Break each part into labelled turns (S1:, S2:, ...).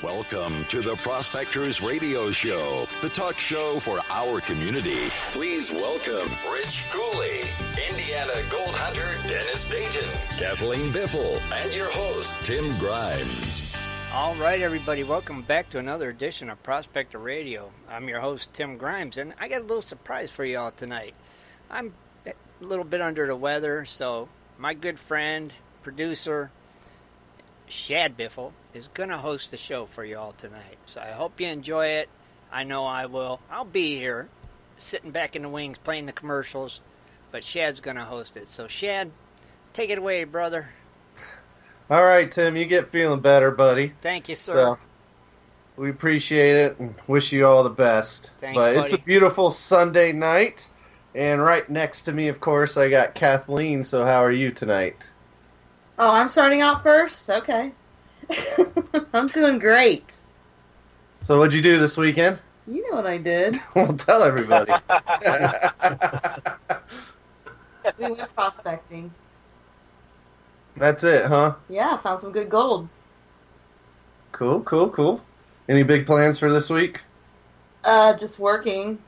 S1: Welcome to the Prospectors Radio Show, the talk show for our community. Please welcome Rich Cooley, Indiana Gold Hunter Dennis Dayton, Kathleen Biffle, and your host, Tim Grimes.
S2: All right, everybody, welcome back to another edition of Prospector Radio. I'm your host, Tim Grimes, and I got a little surprise for you all tonight. I'm a little bit under the weather, so my good friend, producer, Shad Biffle, is going to host the show for you all tonight. So I hope you enjoy it. I know I will. I'll be here, sitting back in the wings, playing the commercials, but Shad's going to host it. So, Shad, take it away, brother.
S3: All right, Tim, you get feeling better, buddy.
S2: Thank you, sir.
S3: So, we appreciate it and wish you all the best.
S2: Thanks,
S3: but
S2: buddy.
S3: It's a beautiful Sunday night, and right next to me, of course, I got Kathleen. So how are you tonight?
S4: Oh, I'm starting out first? Okay. I'm doing great.
S3: So what'd you do this weekend?
S4: You know what I did.
S3: Well, tell everybody.
S4: We went prospecting.
S3: That's it, huh?
S4: Yeah, found some good gold.
S3: Cool. Any big plans for this week?
S4: Just working.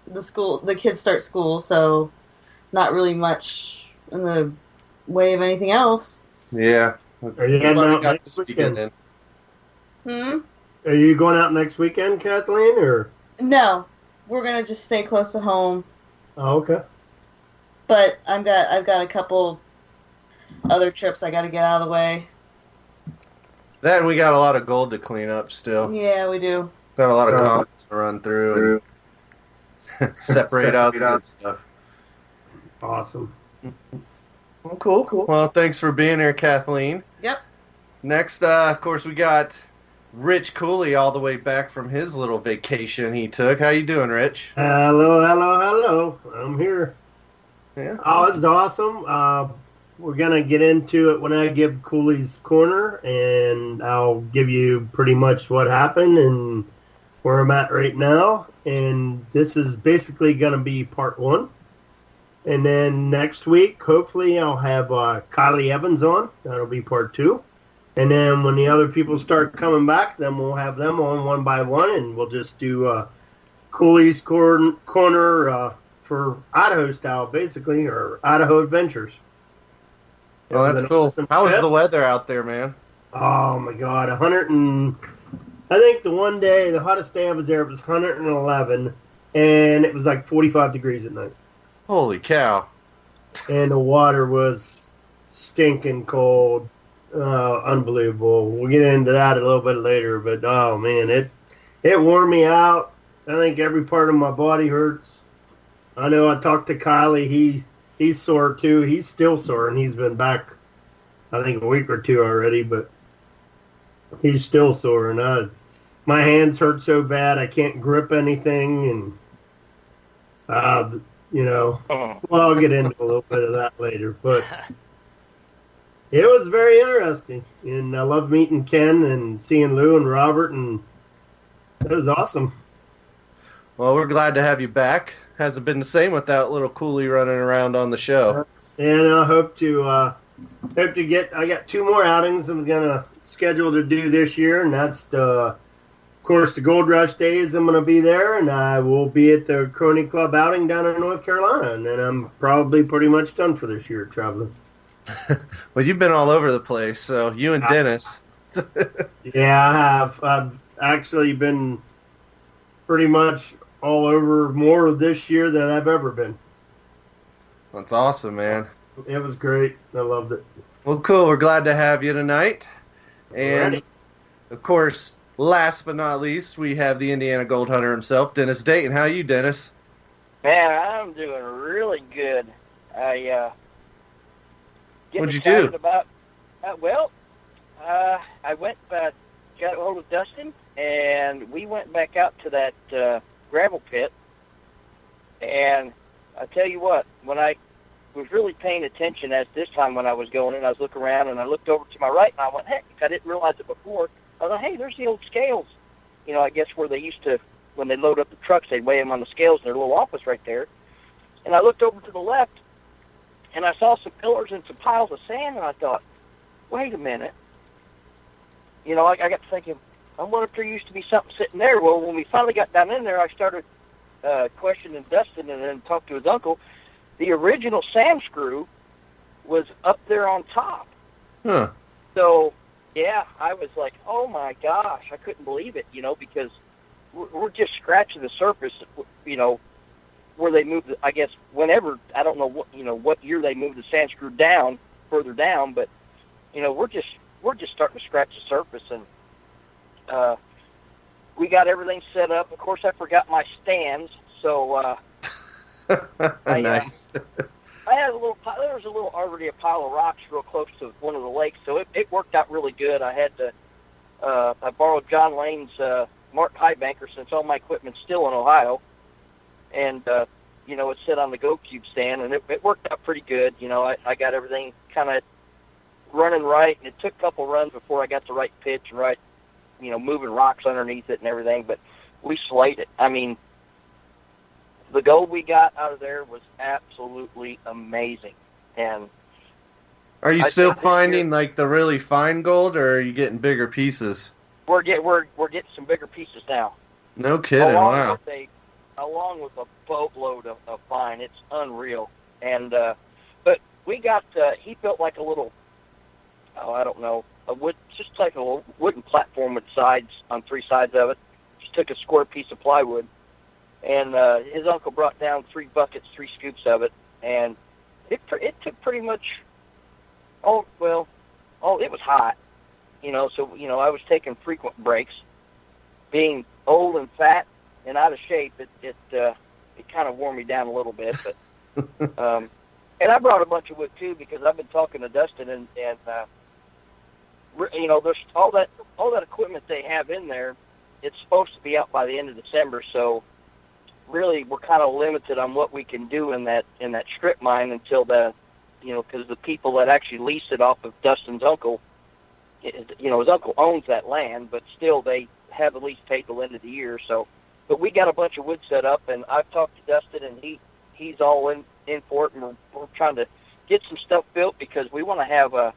S4: The kids start school, so not really much in the way of anything else.
S3: Yeah.
S5: Are you heading out
S3: got
S5: next
S3: this weekend
S5: weekend?
S3: in?
S5: Are you going out next weekend, Kathleen, or?
S4: No, we're gonna just stay close to home.
S5: Oh, okay.
S4: But I've got a couple other trips I got to get out of the way.
S3: Then we got a lot of gold to clean up still.
S4: Yeah, we do.
S3: Got a lot of comments to run through and separate out the good stuff.
S5: Awesome.
S3: Well, cool. Well, thanks for being here, Kathleen.
S4: Yep.
S3: Next, of course, we got Rich Cooley all the way back from his little vacation he took. How you doing, Rich?
S5: Hello. I'm here.
S3: Yeah.
S5: Oh, it's awesome. We're going to get into it when I give Cooleys Corner, and I'll give you pretty much what happened and where I'm at right now. And this is basically going to be part one. And then next week, hopefully, I'll have Kylie Evans on. That'll be part two. And then when the other people start coming back, then we'll have them on one by one, and we'll just do Cooley's Corner for Idaho style, basically, or Idaho Adventures.
S3: Oh, that's cool. How was the weather out there, man?
S5: Oh, my God. I think the one day, the hottest day I was there, it was 111, and it was like 45 degrees at night.
S3: Holy cow.
S5: And the water was stinking cold. Unbelievable. We'll get into that a little bit later, but oh man, it wore me out. I think every part of my body hurts. I know I talked to Kylie, he's sore too. He's still sore, and he's been back I think a week or two already, but he's still sore, and my hands hurt so bad I can't grip anything, and well, I'll get into a little bit of that later, but it was very interesting, and I love meeting Ken and seeing Lou and Robert, and it was awesome.
S3: Well, we're glad to have you back. Hasn't been the same without little Cooley running around on the show.
S5: And I hope to get. I got two more outings I'm gonna schedule to do this year, and that's of course the Gold Rush Days. I'm gonna be there, and I will be at the Crony Club outing down in North Carolina, and then I'm probably pretty much done for this year traveling.
S3: Well, you've been all over the place, so you and Dennis.
S5: Yeah, I have. I've actually been pretty much all over more this year than I've ever been.
S3: That's awesome, man.
S5: It was great. I loved it.
S3: Well, cool. We're glad to have you tonight. And, of course, last but not least, we have the Indiana Gold Hunter himself, Dennis Dayton. How are you, Dennis?
S6: Man, I'm doing really good.
S3: What'd you do?
S6: I went, got a hold of Dustin, and we went back out to that gravel pit. And I tell you what, when I was really paying attention as this time when I was going in, I was looking around, and I looked over to my right, and I went, heck, I didn't realize it before. I thought, hey, there's the old scales. You know, I guess where they used to, when they load up the trucks, they'd weigh them on the scales in their little office right there. And I looked over to the left, and I saw some pillars and some piles of sand, and I thought, wait a minute. You know, I got to thinking, I wonder if there used to be something sitting there. Well, when we finally got down in there, I started questioning Dustin and then talked to his uncle. The original sand screw was up there on top.
S3: Huh.
S6: So, yeah, I was like, oh, my gosh, I couldn't believe it, because we're just scratching the surface, where they moved, I guess, whenever, I don't know what year they moved the sand screw down, further down, but, we're just starting to scratch the surface, and we got everything set up. Of course, I forgot my stands, so
S3: Nice.
S6: I had there was already a pile of rocks real close to one of the lakes, so it worked out really good. I had to, I borrowed John Lane's Mark High Banker since all my equipment's still in Ohio, and, it sit on the Go Cube stand, and it worked out pretty good. I got everything kind of running right, and it took a couple runs before I got the right pitch and right, moving rocks underneath it and everything, but we slayed it. I mean, the gold we got out of there was absolutely amazing. And
S3: are you still finding like the really fine gold, or are you getting bigger pieces?
S6: We're getting some bigger pieces now.
S3: No kidding! Wow.
S6: Along with a boatload of fine, it's unreal. And but we got he built like a little, I don't know, just like a wooden platform with sides on three sides of it. Just took a square piece of plywood. And his uncle brought down 3 buckets, 3 scoops of it, and it took pretty much, it was hot, so, I was taking frequent breaks. Being old and fat and out of shape, it kind of wore me down a little bit, but, and I brought a bunch of wood too, because I've been talking to Dustin, and there's all that equipment they have in there. It's supposed to be out by the end of December, so really we're kind of limited on what we can do in that strip mine until because the people that actually lease it off of Dustin's uncle, his uncle owns that land, but still they have a lease paid till the end of the year. So, but we got a bunch of wood set up, and I've talked to Dustin, and he's all in for it, and we're trying to get some stuff built, because we want to have an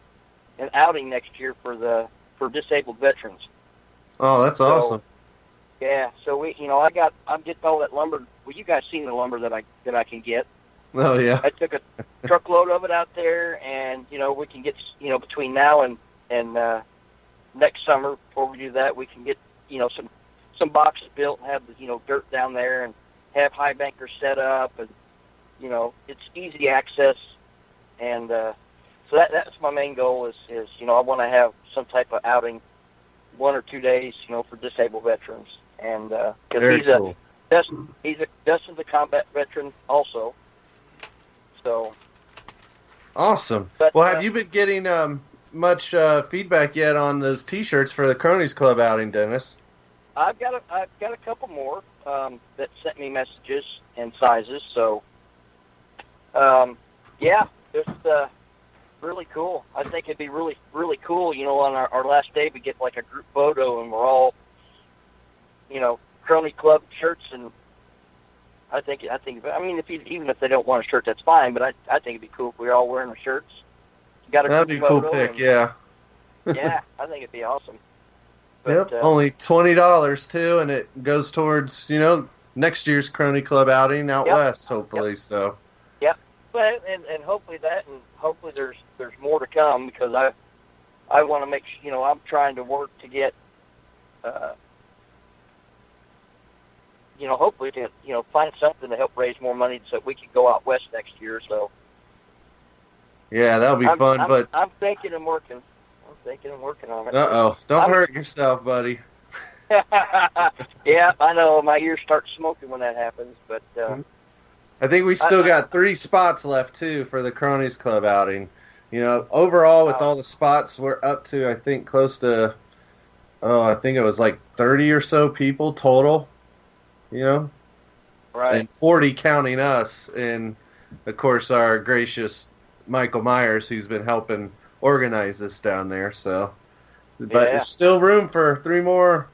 S6: outing next year for disabled veterans.
S3: Oh, that's awesome.
S6: Yeah, so I'm getting all that lumber. Well, you guys seen the lumber that I can get.
S3: Oh yeah.
S6: I took a truckload of it out there, and we can get between now and next summer, before we do that, we can get some boxes built and have dirt down there, and have high bankers set up, and it's easy access, and so that's my main goal is I want to have some type of outing, 1 or 2 days for disabled veterans. And because Dustin's a combat veteran also, so
S3: awesome.
S6: But,
S3: have you been getting much feedback yet on those T-shirts for the Cronies Club outing, Dennis?
S6: I've got a couple more that sent me messages and sizes. So it's really cool. I think it'd be really, really cool. On our last day, we get like a group photo, and we're all Crony Club shirts, and I think even if they don't want a shirt, that's fine, but I think it'd be cool if we were all wearing our shirts.
S3: That'd be a cool pick, yeah.
S6: Yeah, I think it'd be awesome. But,
S3: only $20 too, and it goes towards next year's Crony Club outing out west, hopefully. Yep. So.
S6: Yep, but and hopefully and hopefully there's more to come, because I want to make I'm trying to work to get. Hopefully to, find something to help raise more money so we can go out west next year. So.
S3: Yeah, that'll be fun, but.
S6: I'm thinking and working. On it.
S3: Uh-oh. Don't hurt yourself, buddy.
S6: Yeah, I know. My ears start smoking when that happens, but.
S3: I think we still got 3 spots left, too, for the Cronies Club outing. Overall, with all the spots, we're up to, I think, close to, I think it was like 30 or so people total.
S6: Right.
S3: And 40 counting us, and of course our gracious Michael Myers, who's been helping organize this down there. So, but there's still room for 3 more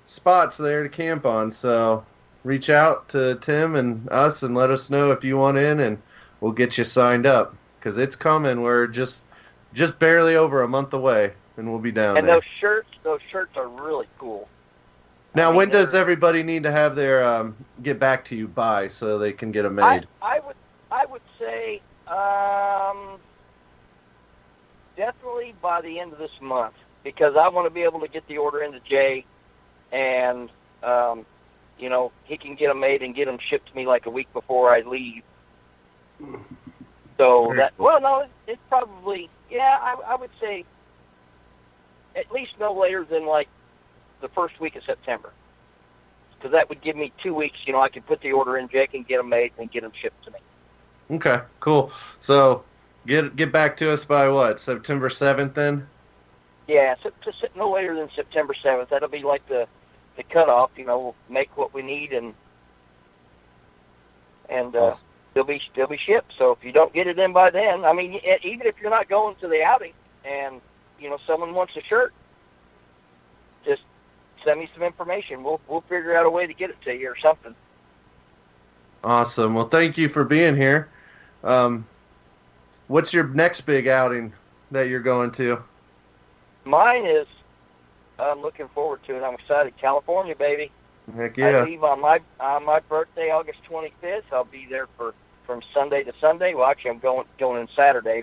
S3: spots there to camp on. So, reach out to Tim and us and let us know if you want in, and we'll get you signed up, because it's coming. We're just barely over a month away. and we'll be down
S6: And
S3: there.
S6: those shirts are really cool.
S3: Now,
S6: I mean,
S3: when does everybody need to have their get back to you by so they can get them made?
S6: I would say definitely by the end of this month, because I want to be able to get the order into Jay, and he can get them made and get them shipped to me like a week before I leave. So it's probably, I would say at least no later than like the first week of September, because that would give me 2 weeks. I could put the order in, Jay can get them made and get them shipped to me.
S3: Okay, cool. So get back to us by what, September 7th then?
S6: Yeah, no later than September 7th. That'll be like the cutoff. We'll make what we need and
S3: Awesome.
S6: they'll be shipped. So if you don't get it in by then, I mean, even if you're not going to the outing and someone wants a shirt, just send me some information. We'll figure out a way to get it to you or something.
S3: Awesome. Well, thank you for being here. What's your next big outing that you're going to?
S6: Mine is, I'm looking forward to it. I'm excited. California, baby.
S3: Heck yeah.
S6: I leave on my birthday, August 25th. I'll be there from Sunday to Sunday. Well, actually, I'm going in Saturday,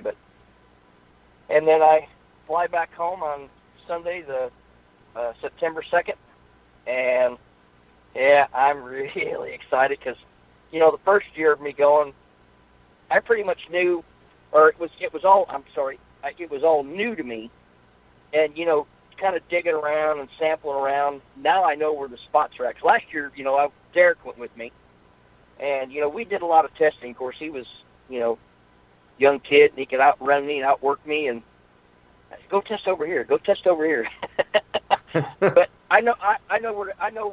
S6: and then I fly back home on Sunday, the September 2nd. And yeah, I'm really excited because the first year of me going, I pretty much knew, or it was all new to me, and kind of digging around and sampling around. Now I know where the spots are at. 'Cause last year, Derek went with me, and we did a lot of testing. Of course, he was young kid, and he could outrun me and outwork me, and I said, go test over here. But I know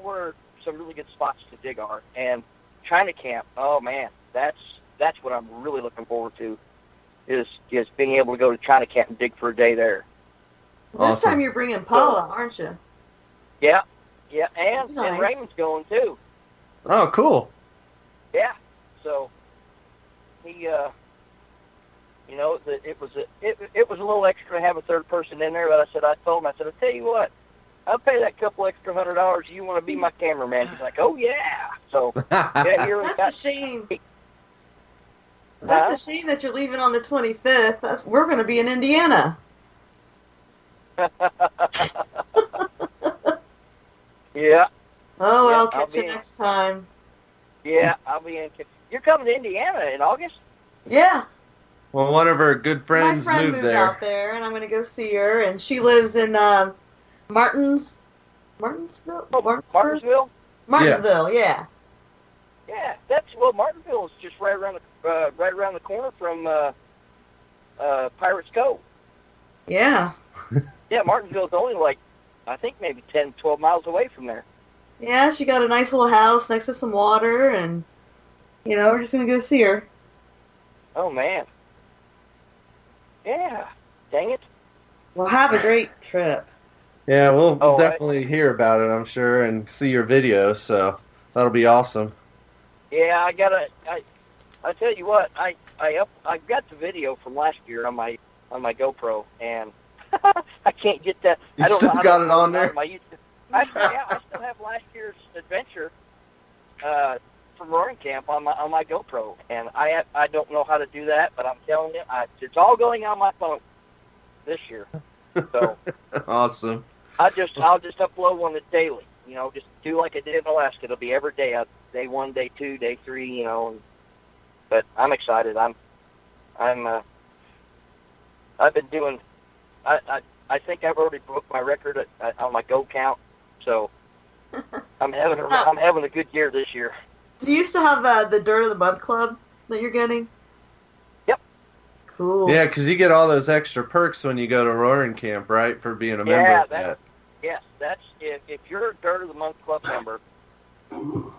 S6: where some really good spots to dig are. And China Camp, oh man, that's what I'm really looking forward to, is being able to go to China Camp and dig for a day there.
S4: This
S3: Awesome.
S4: time you're bringing Paula, aren't you?
S6: Yeah, and
S4: Nice.
S6: Raymond's going too.
S3: Oh, cool.
S6: Yeah, so he, it was a little extra to have a third person in there, but I told him, I said, I'll tell you what, I'll pay that couple extra $100. You want to be my cameraman? He's like, oh yeah. So yeah, here we
S4: That's
S6: got.
S4: a shame. That's a shame that you're leaving on the 25th. We're going to be in Indiana.
S6: Yeah.
S4: Oh, well,
S6: Yeah,
S4: catch you next time.
S6: Yeah, I'll be in. You're coming to Indiana in August?
S4: Yeah.
S3: Well, one of her good friends
S4: My friend
S3: moved
S4: moved
S3: there.
S4: out there, and I'm going to go see her. And she lives in Martinsville?
S6: Martinsville?
S4: Martinsville, yeah.
S6: Yeah, Martinsville is just right around the corner from Pirates Cove.
S4: Yeah.
S6: Yeah, Martinsville's only I think maybe 10, 12 miles away from there.
S4: Yeah, she got a nice little house next to some water, and, we're just going to go see her.
S6: Oh, man. Yeah. Dang it.
S4: Well, have a great trip.
S3: Yeah, we'll
S6: Oh,
S3: definitely hear about it, I'm sure, and see your video, so that'll be awesome.
S6: Yeah, I tell you what, I got the video from last year on my GoPro, and I can't get that.
S3: You
S6: I don't
S3: still
S6: know how
S3: got
S6: to
S3: it on there?
S6: my YouTube. I still have last year's adventure from Roaring Camp on my GoPro, and I don't know how to do that, but I'm telling you, it's all going on my phone this year. So
S3: Awesome.
S6: I'll just upload one daily. Just do like I did in Alaska. It'll be every day. Day 1, day 2, day 3. But I'm excited. I've been doing. I think I've already broke my record on my go count. So I'm having a good year this year.
S4: Do you still have the Dirt of the Month Club that you're getting?
S6: Yep.
S4: Cool.
S3: Yeah, because you get all those extra perks when you go to Roaring Camp, right, for being a member of that.
S6: Yes, that's if you're a Dirt of the Month Club member, you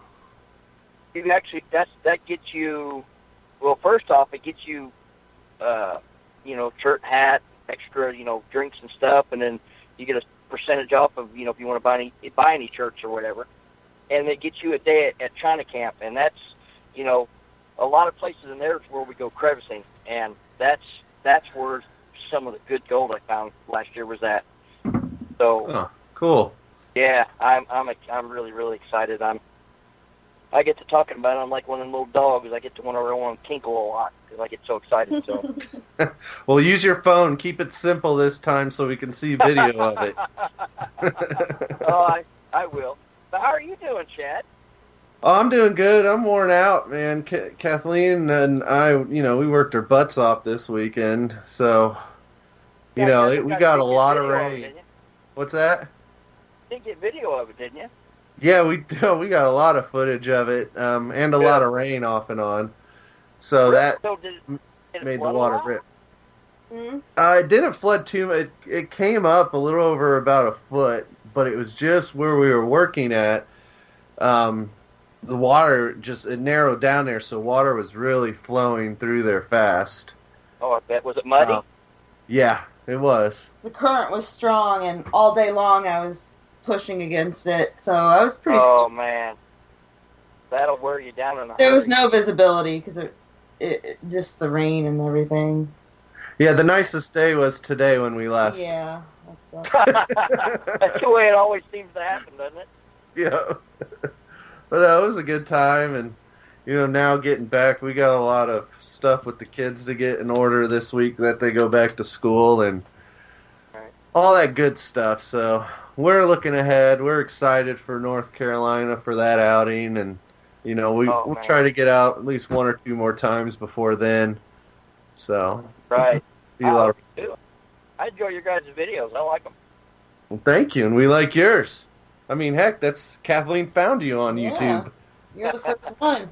S6: actually that gets you. Well, first off, it gets you, shirt, hat, extra, drinks and stuff, and then you get a percentage off of, if you want to buy any shirts or whatever, and it gets you a day at China Camp, and that's, a lot of places in there is where we go crevicing, and that's where some of the good gold I found last year was at. So,
S3: Oh, cool.
S6: yeah, I'm really, really excited. I get to talking about it. I'm like one of them little dogs. I get to want to tinkle a lot because I get so excited. So,
S3: Well, use your phone. Keep it simple this time so we can see video of it.
S6: oh, I will. But how are you doing, Chad?
S3: Oh, I'm doing good. I'm worn out, man. Kathleen and I, we worked our butts off this weekend. So, we got a lot of rain. What's that?
S6: You didn't get video of it, didn't you?
S3: Yeah, we got a lot of footage of it, and a lot of rain off and on. So that
S6: did it
S3: made the
S6: flood a
S3: water
S6: lot?
S3: rip.
S4: Mm-hmm.
S3: It didn't flood too much. It came up a little over about a foot, but it was just where we were working at. The water it narrowed down there, so water was really flowing through there fast.
S6: Oh, I bet. Was it muddy?
S3: Yeah, it was.
S4: The current was strong, and all day long I was pushing against it, so I was pretty.
S6: Oh man, that'll wear you down in a
S4: There
S6: hurry.
S4: was no visibility because it just the rain and everything.
S3: Yeah, the nicest day was today when we left.
S4: Yeah, that's
S6: That's the way it always seems to happen, doesn't it?
S3: Yeah. But it was a good time, and now getting back, we got a lot of stuff with the kids to get in order this week that they go back to school and all that good stuff. So we're looking ahead. We're excited for North Carolina for that outing, and we'll try to get out at least one or two more times before then. So
S6: Right.
S3: be a lot of
S6: I enjoy your guys' videos. I like them.
S3: Well, thank you, and we like yours. I mean, heck, that's Kathleen found you on YouTube.
S4: You're the first one.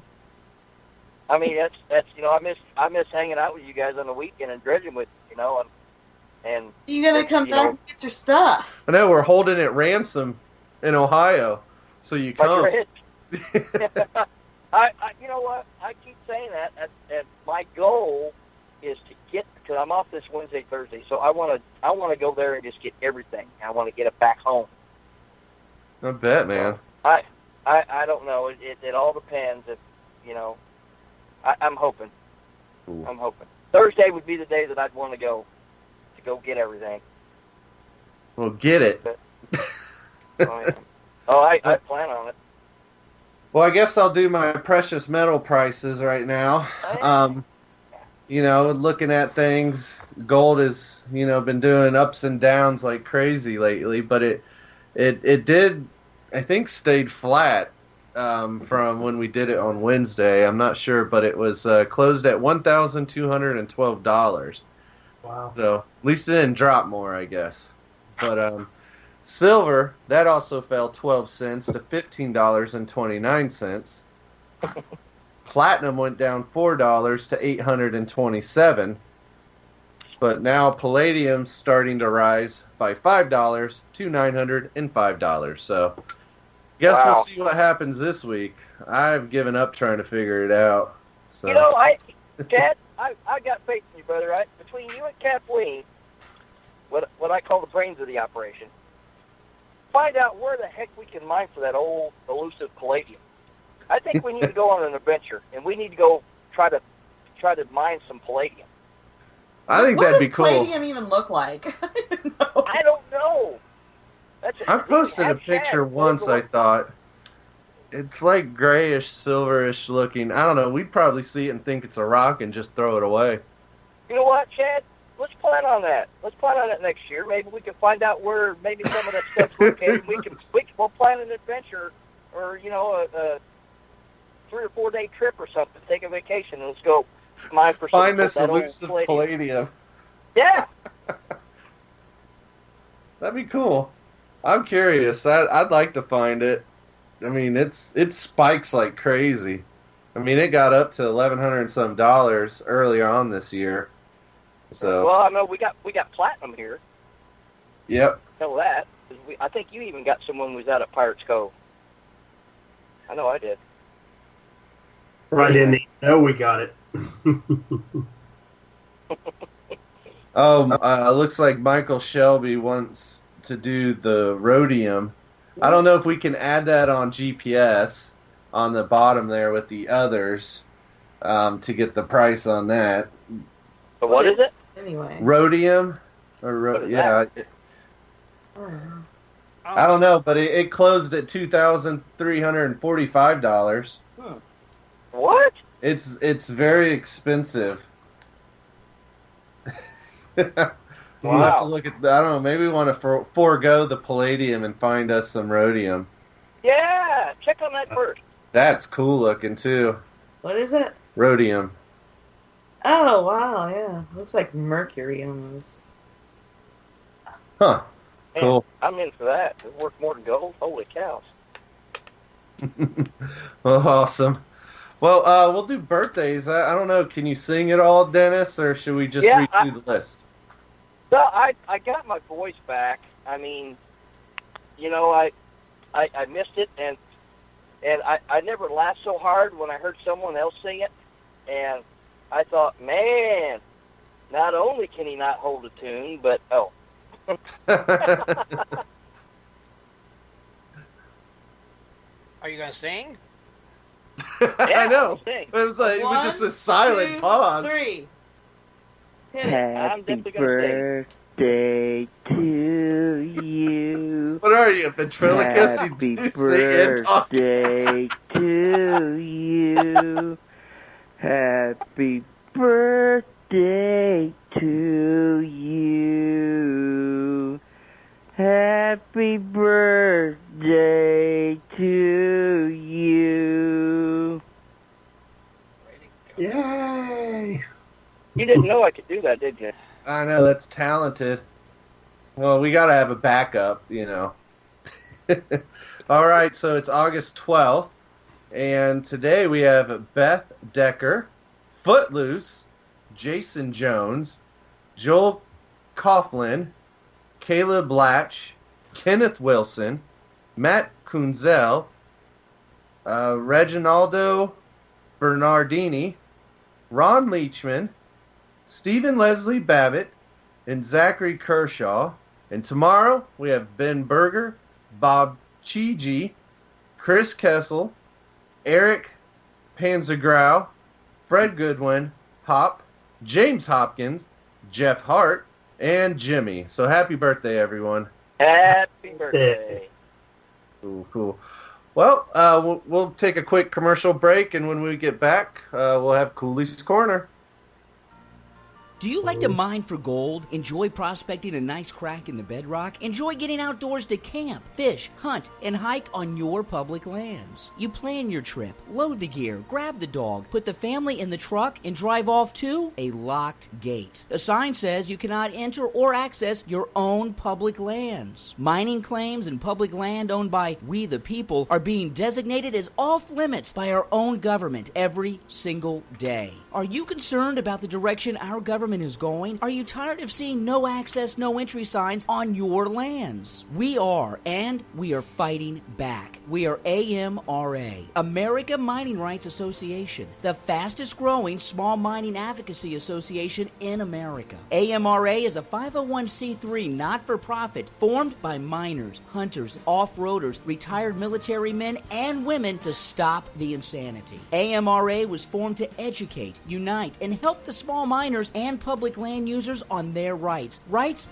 S6: I mean, that's I miss hanging out with you guys on the weekend and dredging with and
S4: You gotta come back and get your stuff.
S3: I know we're holding it ransom in Ohio, so you come.
S6: I you know what? I keep saying that, and my goal is to get, because I'm off this Wednesday, Thursday, so I want to go there and just get everything. I want to get it back home.
S3: I bet, man.
S6: I don't know. It all depends. If I'm hoping.
S3: Ooh.
S6: I'm hoping Thursday would be the day that I'd want to go get everything.
S3: Well, get it.
S6: I plan on it.
S3: Well, I guess I'll do my precious metal prices right now. Looking at things, gold has, been doing ups and downs like crazy lately, but it did, I think, stayed flat from when we did it on Wednesday. I'm not sure, but it was closed at $1,212.
S5: Wow.
S3: So at least it didn't drop more, I guess. But silver, that also fell 12 cents to $15.29. Platinum went down $4 to $827. But now palladium's starting to rise by $5 to $905. So guess we'll see what happens this week. I've given up trying to figure it out. So
S6: Chad, I got faith in you, brother. Between you and Kathleen, what I call the brains of the operation, find out where the heck we can mine for that old elusive palladium. I think we need to go on an adventure, and we need to go try to mine some palladium.
S3: I think that'd be cool.
S4: What does palladium even look like?
S6: I don't know.
S3: I posted a picture once, I thought. It's like grayish, silverish looking. I don't know. We'd probably see it and think it's a rock and just throw it away.
S6: You know what, Chad? Let's plan on that. Let's plan on it next year. Maybe we can find out where maybe some of that stuff's located. We'll plan an adventure, or a 3 or 4 day trip or something. Take a vacation and let's go mine for some.
S3: Find this elusive palladium.
S6: Yeah.
S3: That'd be cool. I'm curious. I'd like to find it. I mean, it spikes like crazy. I mean, it got up to $1,100 and some earlier on this year. So.
S6: Well, I know we got platinum here.
S3: Yep.
S6: I know that. I think you even got someone who was out at Pirates Cove. I know I did.
S5: I didn't even know we got it.
S3: Looks like Michael Shelby wants to do the rhodium. I don't know if we can add that on GPS on the bottom there with the others to get the price on that.
S6: But what is it?
S4: Anyway.
S3: Rhodium? Yeah. I don't know, but it closed at $2,345.
S6: What?
S3: It's very expensive. We'll have to look at. I don't know. Maybe we want to forego the palladium and find us some rhodium.
S6: Yeah, check on that first.
S3: That's cool looking too.
S4: What is it?
S3: Rhodium.
S4: Oh wow, yeah. Looks like mercury almost.
S3: Huh.
S6: Man,
S3: cool.
S6: I'm in for that. It's worth more than gold. Holy cows.
S3: Well, awesome. Well, we'll do birthdays. I don't know. Can you sing it all, Dennis, or should we just read through the list?
S6: So I got my voice back. I mean, you know, I missed it, and I never laughed so hard when I heard someone else sing it, and I thought, man, not only can he not hold a tune, but
S2: Are you going to sing?
S3: I know. It was like it was just a silent pause.
S4: 3.
S6: Happy birthday
S7: to you.
S3: What are you, ventriloquist?
S7: Happy
S3: You sing and talk.
S7: birthday to you. Happy birthday to you. Happy birthday to you.
S5: Yay!
S6: You didn't know I could do that, did you?
S3: I know, that's talented. Well, we got to have a backup, you know. All right, so it's August 12th, and today we have Beth Decker, Footloose, Jason Jones, Joel Coughlin, Caleb Latch, Kenneth Wilson, Matt Kunzel, Reginaldo Bernardini, Ron Leachman, Stephen Leslie Babbitt, and Zachary Kershaw. And tomorrow we have Ben Berger, Bob Chigi, Chris Kessel, Eric Panzergrau, Fred Goodwin, Hop, James Hopkins, Jeff Hart, and Jimmy. So happy birthday, everyone.
S6: Happy birthday.
S3: Cool. Well, we'll take a quick commercial break, and when we get back, we'll have Cooley's Corner.
S8: Do you like to mine for gold? Enjoy prospecting a nice crack in the bedrock? Enjoy getting outdoors to camp, fish, hunt, and hike on your public lands? You plan your trip, load the gear, grab the dog, put the family in the truck, and drive off to a locked gate. The sign says you cannot enter or access your own public lands. Mining claims and public land owned by we the people are being designated as off limits by our own government every single day. Are you concerned about the direction our government is going? Are you tired of seeing no access, no entry signs on your lands? We are, and we are fighting back. We are AMRA, America Mining Rights Association, the fastest growing small mining advocacy association in America. AMRA is a 501c3 not-for-profit formed by miners, hunters, off-roaders, retired military men and women to stop the insanity. AMRA was formed to educate, unite, and help the small miners and public land users on their rights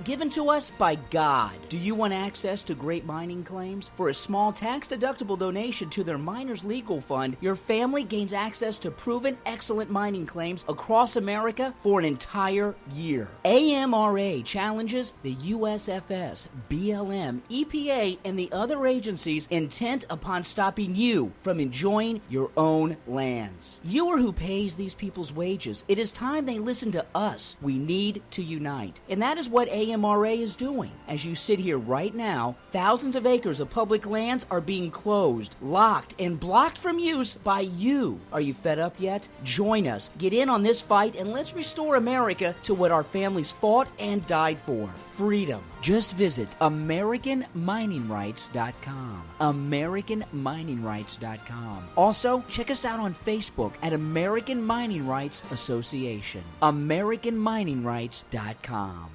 S8: given to us by God. Do you want access to great mining claims? For a small tax-deductible donation to their Miners Legal Fund, your family gains access to proven excellent mining claims across America for an entire year. AMRA challenges the USFS, BLM, EPA, and the other agencies intent upon stopping you from enjoying your own lands. You are who pays these people's wages. It is time they listen to us. We need to unite. And that is what AMRA is doing. As you sit here right now, thousands of acres of public lands are being closed, locked, and blocked from use by you. Are you fed up yet? Join us. Get in on this fight and let's restore America to what our families fought and died for. Freedom. Just visit AmericanMiningRights.com. AmericanMiningRights.com. Also, check us out on Facebook at American Mining Rights Association. AmericanMiningRights.com.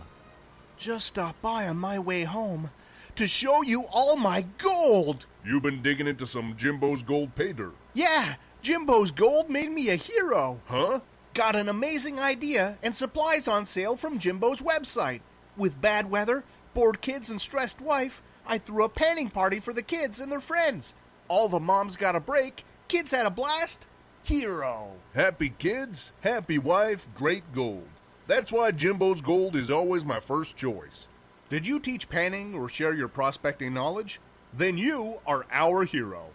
S9: Just stopped by on my way home to show you all my gold.
S10: You've been digging into some Jimbo's gold pay dirt.
S9: Yeah, Jimbo's gold made me a hero.
S10: Huh?
S9: Got an amazing idea and supplies on sale from Jimbo's website. With bad weather, bored kids, and stressed wife, I threw a panning party for the kids and their friends. All the moms got a break, kids had a blast. Hero.
S10: Happy kids, happy wife, great gold. That's why Jimbo's Gold is always my first choice.
S9: Did you teach panning or share your prospecting knowledge? Then you are our hero.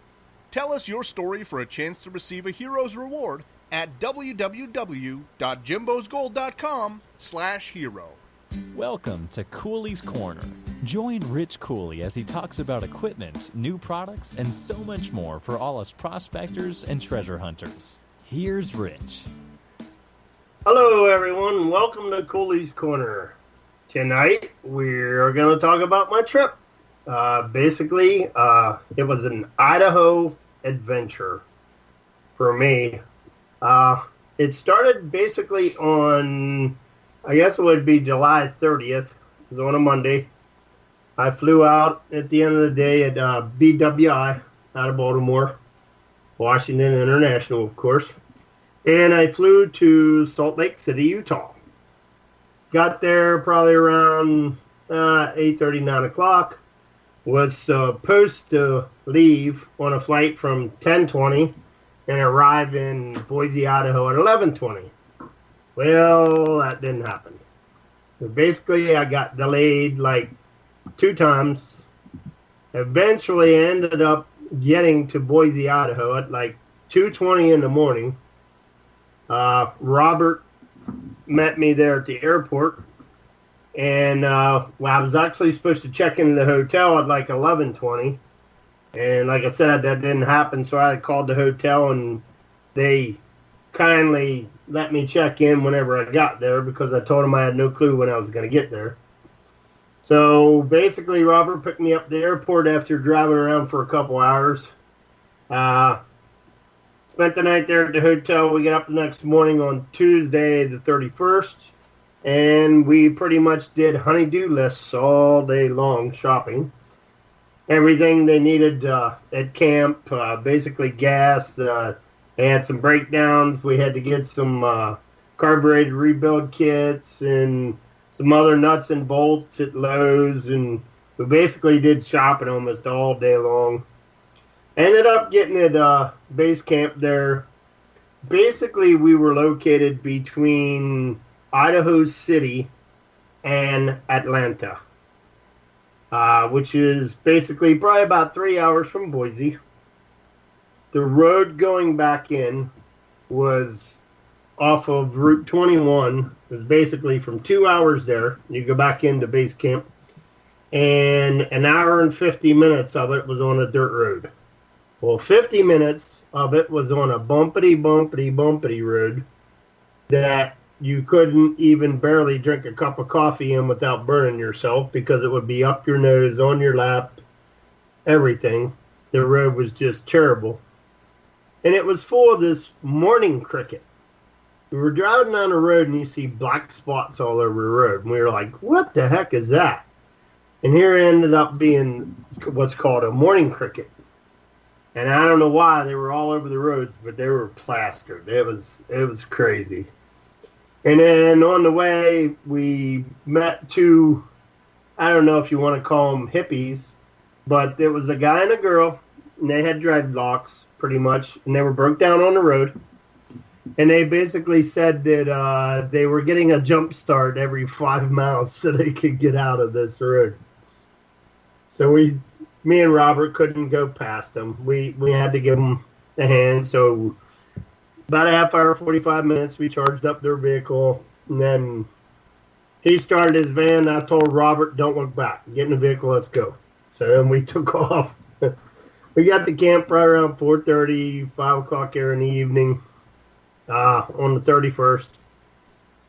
S9: Tell us your story for a chance to receive a hero's reward at www.jimbosgold.com/hero.
S11: Welcome to Cooley's Corner. Join Rich Cooley as he talks about equipment, new products, and so much more for all us prospectors and treasure hunters. Here's Rich.
S5: Hello, everyone. Welcome to Cooley's Corner. Tonight, we're going to talk about my trip. Basically, it was an Idaho adventure for me. It started basically on, I guess it would be July 30th. It was on a Monday. I flew out at the end of the day at BWI out of Baltimore, Washington International, of course. And I flew to Salt Lake City, Utah. Got there probably around 8:30, 9 o'clock. Was supposed to leave on a flight from 10:20 and arrive in Boise, Idaho at 11:20. Well, that didn't happen. So basically, I got delayed like 2 times. Eventually, ended up getting to Boise, Idaho at like 2:20 in the morning. Robert met me there at the airport. And I was actually supposed to check into the hotel at like 11:20. And like I said, that didn't happen. So I called the hotel and they kindly let me check in whenever I got there because I told them I had no clue when I was going to get there. So basically, Robert picked me up at the airport after driving around for a couple hours. Spent the night there at the hotel. We got up the next morning on Tuesday, the 31st. And we pretty much did honey-do lists all day long shopping. Everything they needed at camp, basically gas. They had some breakdowns. We had to get some carburetor rebuild kits and some other nuts and bolts at Lowe's. And we basically did shopping almost all day long. Ended up getting at base camp there. Basically, we were located between Idaho City and Atlanta, which is basically probably about 3 hours from Boise. The road going back in was off of Route 21. It was basically from 2 hours there. You go back into base camp. And an hour and 50 minutes of it was on a dirt road. Well, 50 minutes of it was on a bumpity road that you couldn't even barely drink a cup of coffee in without burning yourself because it would be up your nose, on your lap, everything. The road was just terrible. And it was full of this morning cricket. We were driving down the road and you see black spots all over the road. And we were like, what the heck is that? And here it ended up being what's called a morning cricket. And I don't know why they were all over the roads, but they were plastered. It was crazy. And then on the way, we met 2, I don't know if you want to call them hippies, but there was a guy and a girl, and they had dreadlocks, pretty much, and they were broke down on the road. And they basically said that they were getting a jump start every 5 miles so they could get out of this road. So me and Robert couldn't go past them. We had to give them a hand, so about a half hour, 45 minutes, we charged up their vehicle, and then he started his van. I told Robert, don't look back. Get in the vehicle, let's go. So then we took off. We got to camp right around 4:30, 5 o'clock here in the evening on the 31st.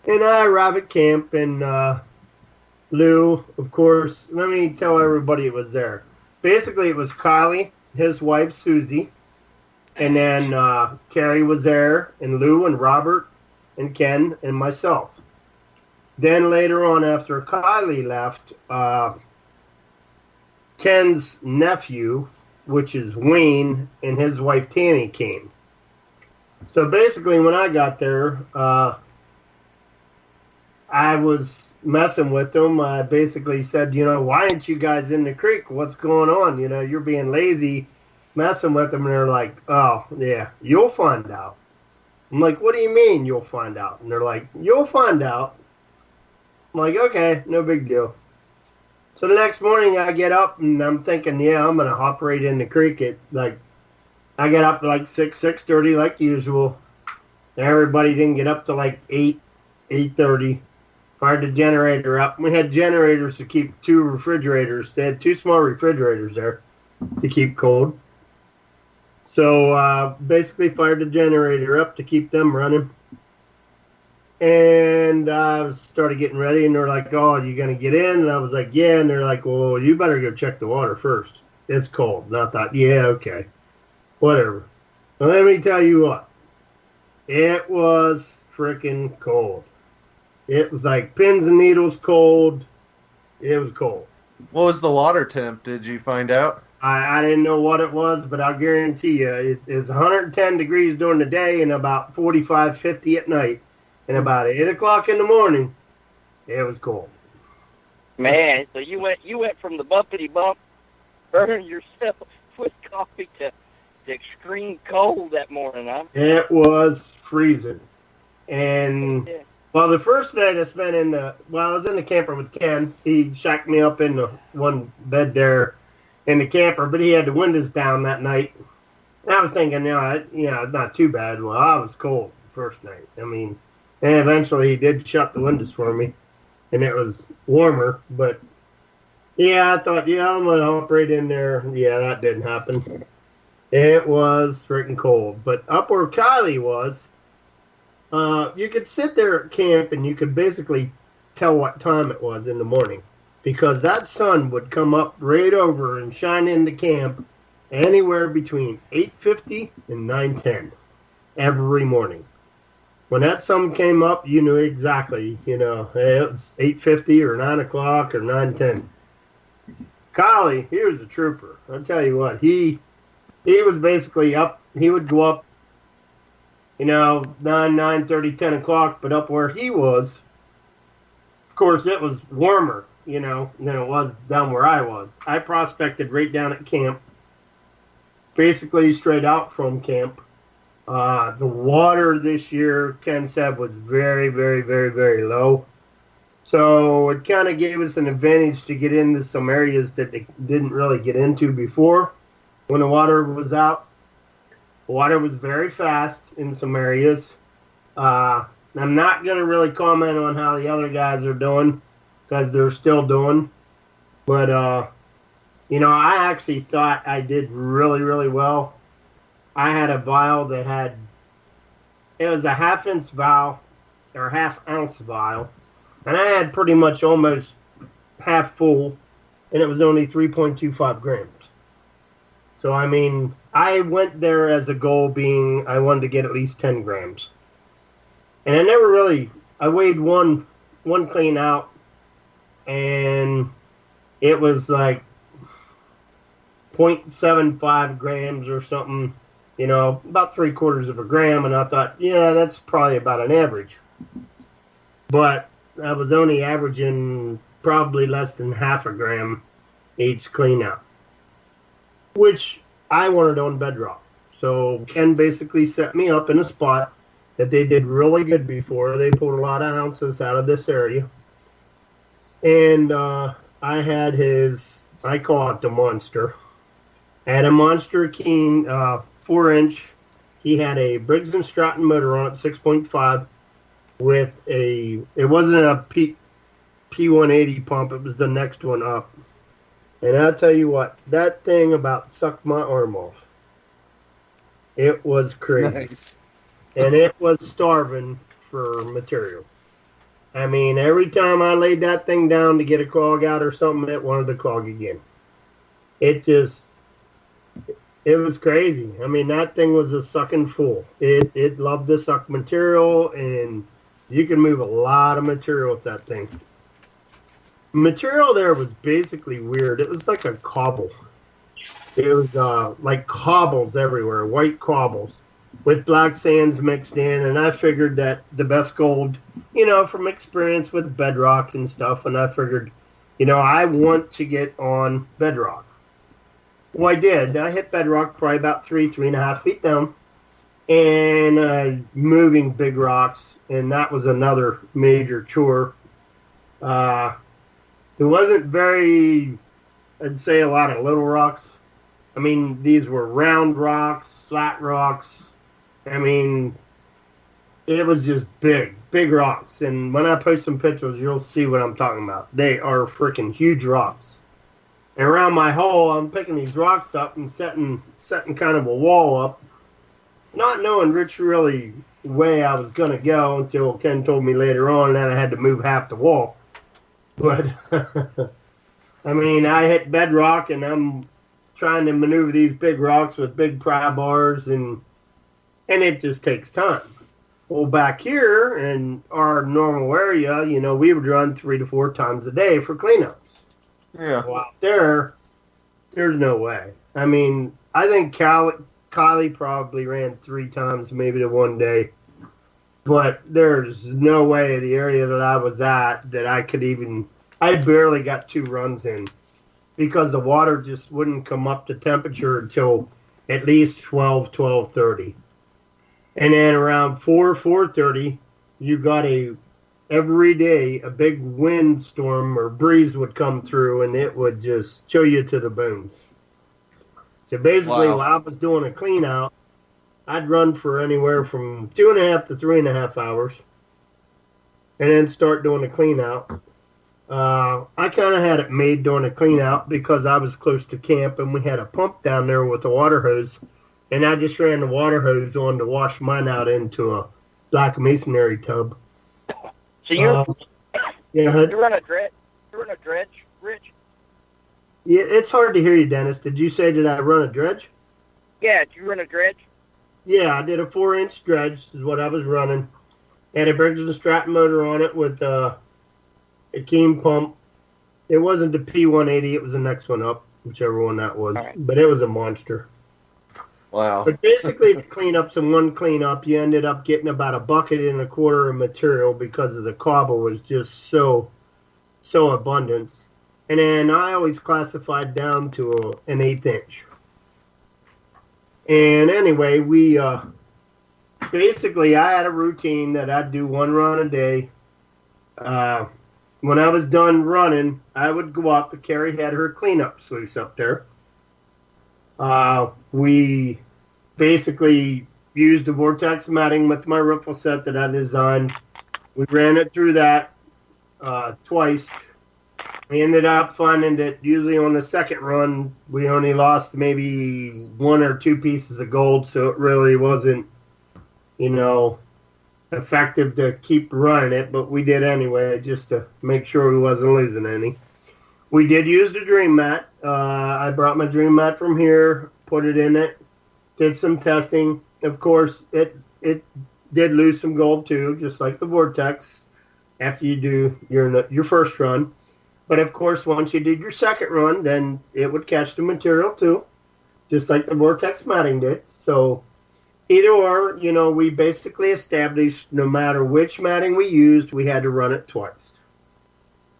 S5: And I arrived at camp, and Lou, of course, let me tell everybody it was there. Basically, it was Kylie, his wife, Susie, and then Carrie was there, and Lou and Robert and Ken and myself. Then later on, after Kylie left, Ken's nephew, which is Wayne, and his wife Tammy came. So basically, when I got there, I was messing with them. I basically said, why aren't you guys in the creek? What's going on? You're being lazy, messing with them. And they're like, oh, yeah, you'll find out. I'm like, what do you mean you'll find out? And they're like, you'll find out. I'm like, okay, no big deal. So the next morning I get up and I'm thinking, yeah, I'm going to hop right in the creek at I get up like 6:30 like usual. Everybody didn't get up to like 8:30. Fired the generator up. We had generators to keep 2 refrigerators. They had 2 small refrigerators there to keep cold. So basically fired the generator up to keep them running. And I started getting ready, and they're like, oh, are you going to get in? And I was like, yeah. And they're like, well, you better go check the water first. It's cold. And I thought, yeah, okay. Whatever. Well, let me tell you what. It was freaking cold. It was like pins and needles cold. It was cold.
S3: What was the water temp? Did you find out?
S5: I didn't know what it was, but I'll guarantee you it was 110 degrees during the day and about 45, 50 at night. And about 8 o'clock in the morning, it was cold.
S6: Man, so you went from the bumpity bump, burning yourself with coffee to extreme cold that morning, huh?
S5: It was freezing. And well, the first night I spent I was in the camper with Ken. He shacked me up in the one bed there in the camper, but he had the windows down that night. And I was thinking, not too bad. Well, I was cold the first night. I mean, and eventually he did shut the windows for me, and it was warmer. But yeah, I thought, I'm gonna hop right in there. Yeah, that didn't happen. It was freaking cold. But up where Kylie was, you could sit there at camp and you could basically tell what time it was in the morning, because that sun would come up right over and shine into camp anywhere between 8:50 and 9:10 every morning. When that sun came up, you knew exactly, it was 8:50 or 9 o'clock or 9:10. Kylie, he was a trooper. I'll tell you what, he was basically up. He would go up, 9:30, 10 o'clock, but up where he was, of course, it was warmer, than it was down where I was. I prospected right down at camp, basically straight out from camp. The water this year, Ken said, was very, very, very, very low. So it kind of gave us an advantage to get into some areas that they didn't really get into before when the water was out. The water was very fast in some areas. I'm not going to really comment on how the other guys are doing, because they're still doing. But, I actually thought I did really, really well. I had a vial that it was a half-ounce vial, or half-ounce vial, and I had pretty much almost half full, and it was only 3.25 grams. So, I mean, I went there as a goal being I wanted to get at least 10 grams. And I weighed one clean out, and it was like 0.75 grams or something. About 3/4 of a gram, and I thought, that's probably about an average. But I was only averaging probably less than half a gram each clean out, which I wanted on bedrock. So Ken basically set me up in a spot that they did really good before. They pulled a lot of ounces out of this area. And I had I call it the monster. I had a Monster Keen 4-inch. He had a Briggs & Stratton motor on it, 6.5, with it wasn't a P180 pump, it was the next one up. And I'll tell you what, that thing about sucked my arm off. It was crazy.
S3: Nice.
S5: And it was starving for material. I mean, every time I laid that thing down to get a clog out or something, it wanted to clog again. It was crazy. I mean, that thing was a sucking fool. It loved to suck material, and you can move a lot of material with that thing. Material there was basically weird. It was like a cobble. It was like cobbles everywhere, white cobbles. with black sands mixed in, and I figured that the best gold, from experience with bedrock and stuff, and I figured, I want to get on bedrock. Well, I did. I hit bedrock probably about 3.5 feet down, and moving big rocks, and that was another major chore. It wasn't very, I'd say, a lot of little rocks. I mean, these were round rocks, flat rocks. I mean, it was just big rocks. And when I post some pictures, you'll see what I'm talking about. They are freaking huge rocks. And around my hole, I'm picking these rocks up and setting kind of a wall up, not knowing really way I was going to go until Ken told me later on that I had to move half the wall. But, I mean, I hit bedrock, and I'm trying to maneuver these big rocks with big pry bars, and it just takes time. Well, back here in our normal area, we would run 3 to 4 times a day for cleanups.
S3: Yeah.
S5: Well, out there's no way. I mean, I think Kylie probably ran 3 times, maybe to one day. But there's no way the area that I was at that I barely got 2 runs in because the water just wouldn't come up to temperature until at least 12:30. And then around 4:30, you got every day a big windstorm or breeze would come through, and it would just chill you to the bones. So basically, while I was doing a clean out, I'd run for anywhere from 2.5 to 3.5 hours, and then start doing a clean out. I kind of had it made doing a clean out because I was close to camp, and we had a pump down there with a water hose, and I just ran the water hose on to wash mine out into a black masonry tub.
S6: So you run a dredge? You run a dredge, Rich?
S5: Yeah, it's hard to hear you, Dennis. Did you say did I run a dredge?
S6: Yeah, did you run a dredge?
S5: Yeah, I did a 4-inch dredge is what I was running. Had a Briggs & Stratton motor on it with a Keene pump. It wasn't the P180, it was the next one up, whichever one that was. Right. But it was a monster.
S3: Wow.
S5: But basically, the cleanups in one cleanup, you ended up getting about 1.25 buckets of material because of the cobble was just so abundant. And then I always classified down to an 1/8 inch. And anyway, we basically, I had a routine that I'd do 1 run a day. When I was done running, I would go up. Carrie had her cleanup sluice up there. We basically used the vortex matting with my riffle set that I designed. We ran it through that twice. We ended up finding that usually on the second run, we only lost maybe 1 or 2 pieces of gold, so it really wasn't, effective to keep running it, but we did anyway, just to make sure we wasn't losing any. We did use the dream mat. I brought my dream mat from here, put it in it, did some testing. Of course, it did lose some gold too, just like the vortex after you do your first run. But of course, once you did your second run, then it would catch the material too, just like the vortex matting did. So either or, we basically established no matter which matting we used, we had to run it twice.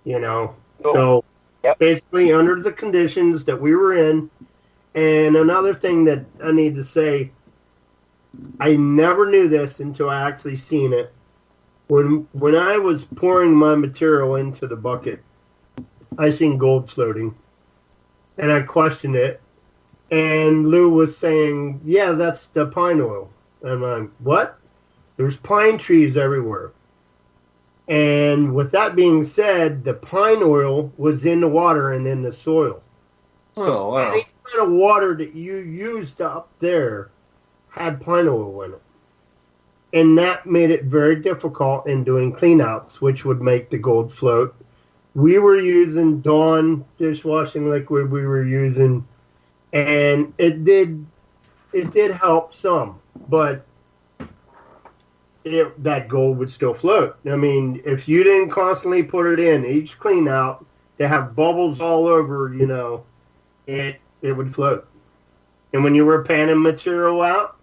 S5: Cool. So basically under the conditions that we were in. And another thing that I need to say, I never knew this until I actually seen it. When I was pouring my material into the bucket, I seen gold floating, and I questioned it. And Lou was saying, "Yeah, that's the pine oil." And I'm like, "What?" There's pine trees everywhere. And with that being said, the pine oil was in the water and in the soil.
S3: Oh, wow.
S5: Any kind of water that you used up there had pine oil in it. And that made it very difficult in doing cleanouts, which would make the gold float. We were using Dawn dishwashing liquid we were using, and it did help some, but that gold would still float. I mean, if you didn't constantly put it in each clean out to have bubbles all over, it would float. And when you were panning material out,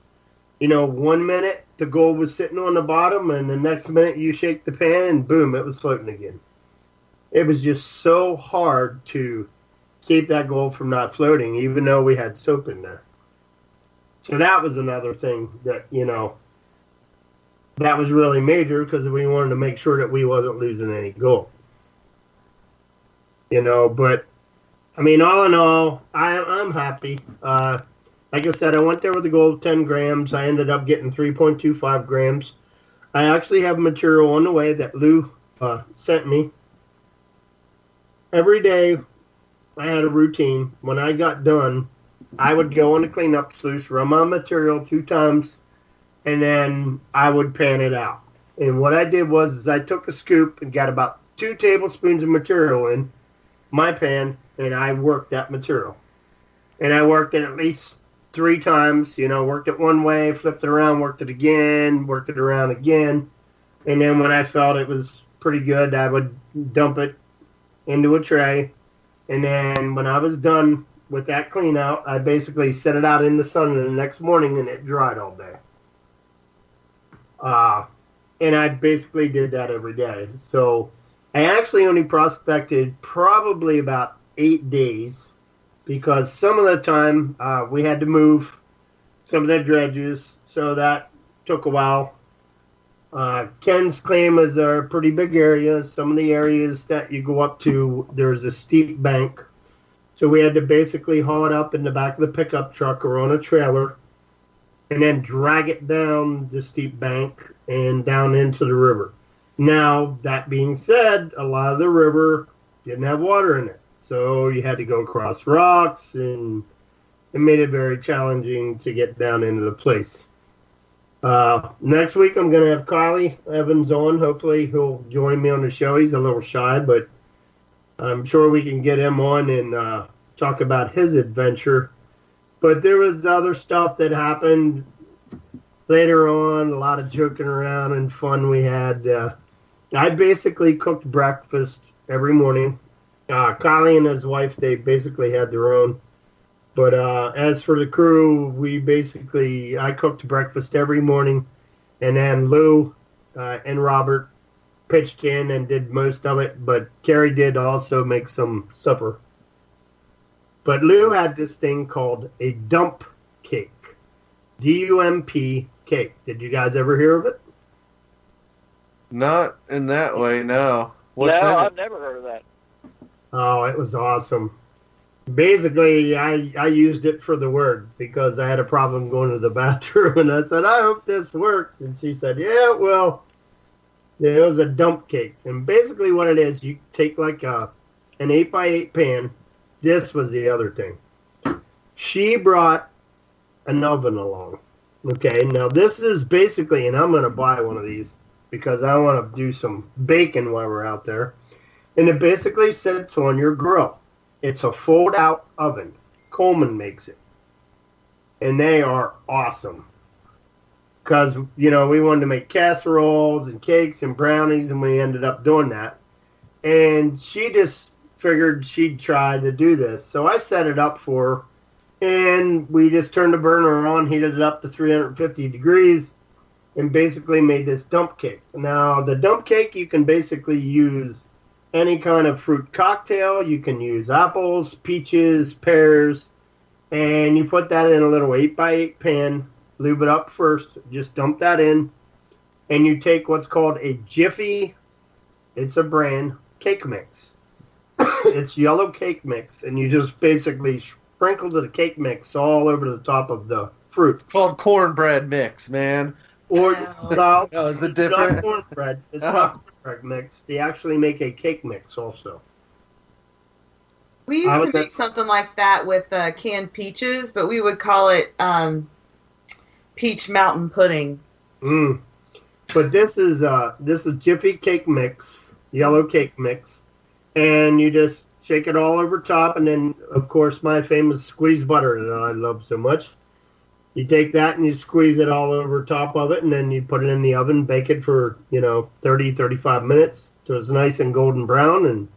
S5: 1 minute the gold was sitting on the bottom, and the next minute you shake the pan, and boom, it was floating again. It was just so hard to keep that gold from not floating, even though we had soap in there. So that was another thing that, that was really major, because we wanted to make sure that we wasn't losing any gold. But, I mean, all in all, I'm happy. Like I said, I went there with the gold 10 grams. I ended up getting 3.25 grams. I actually have material on the way that Lou sent me. Every day, I had a routine. When I got done, I would go on the cleanup sluice, run my material 2 times, and then I would pan it out. And what I did was I took a scoop and got about 2 tablespoons of material in my pan, and I worked that material. And I worked it at least 3 times, worked it one way, flipped it around, worked it again, worked it around again. And then when I felt it was pretty good, I would dump it into a tray. And then when I was done with that clean out, I basically set it out in the sun the next morning, and it dried all day. And I basically did that every day. So I actually only prospected probably about 8 days, because some of the time we had to move some of the dredges, so that took a while. Ken's claim is a pretty big area. Some of the areas that you go up to, there's a steep bank. So we had to basically haul it up in the back of the pickup truck or on a trailer, and then drag it down the steep bank and down into the river. Now, that being said, a lot of the river didn't have water in it. So you had to go across rocks, and it made it very challenging to get down into the place. Next week, I'm going to have Kylie Evans on. Hopefully, he'll join me on the show. He's a little shy, but I'm sure we can get him on and talk about his adventure. But there was other stuff that happened later on, a lot of joking around and fun we had. I basically cooked breakfast every morning. Kylie and his wife, they basically had their own. But as for the crew, I cooked breakfast every morning. And then Lou and Robert pitched in and did most of it. But Terry did also make some supper. But Lou had this thing called a dump cake. D-U-M-P cake. Did you guys ever hear of it?
S3: Not in that way, no. What's
S6: no,
S3: in
S6: I've
S3: it?
S6: never heard of that.
S5: Oh, it was awesome. Basically, I used it for the word because I had a problem going to the bathroom, and I said, I hope this works. And she said, yeah, well, it was a dump cake. And basically what it is, you take like an 8x8 pan. This was the other thing. She brought an oven along. Okay, now this is basically, and I'm going to buy one of these because I want to do some baking while we're out there. And it basically sits on your grill. It's a fold-out oven. Coleman makes it. And they are awesome. Because, we wanted to make casseroles and cakes and brownies, and we ended up doing that. And she just figured she'd try to do this. So I set it up for her, and we just turned the burner on, heated it up to 350 degrees, and basically made this dump cake. Now, the dump cake, you can basically use any kind of fruit cocktail. You can use apples, peaches, pears, and you put that in a little 8x8 pan, lube it up first, just dump that in, and you take what's called a Jiffy, it's a brand, cake mix. It's yellow cake mix, and you just basically sprinkle the cake mix all over the top of the fruit.
S3: It's called cornbread mix, man.
S5: Or, well,
S3: no, is it
S5: it's
S3: different?
S5: not cornbread. It's not cornbread mix. They actually make a cake mix also.
S4: We used to make something like that with canned peaches, but we would call it peach mountain pudding.
S5: But this is Jiffy cake mix, yellow cake mix, and you just shake it all over top, and then, of course, my famous squeezed butter that I love so much. You take that and you squeeze it all over top of it, and then you put it in the oven, bake it for, 30, 35 minutes so it's nice and golden brown, and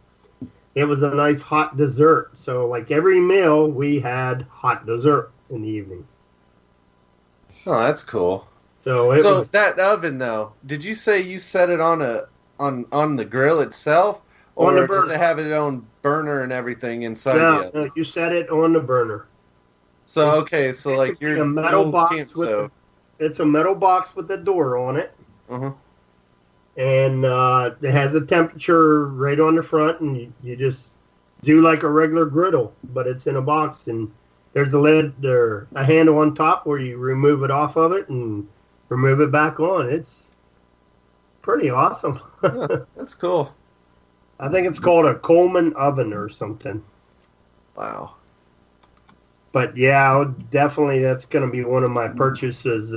S5: it was a nice hot dessert. So, like every meal, we had hot dessert in the evening.
S3: Oh, that's cool.
S5: So
S3: that oven though, did you say you set it on on the grill itself,
S5: on the
S3: or
S5: burner.
S3: does it have its own burner and everything inside the oven?
S5: No, you set it on the burner.
S3: So okay, so like
S5: It's a metal box it's a metal box with a door on it.
S3: Uh-huh.
S5: And it has a temperature right on the front, and you just do like a regular griddle, but it's in a box, and there's a lid or a handle on top where you remove it off of it and remove it back on. It's pretty awesome.
S3: Yeah, that's cool.
S5: I think it's called a Coleman oven or something.
S3: Wow.
S5: But yeah, definitely that's going to be one of my purchases.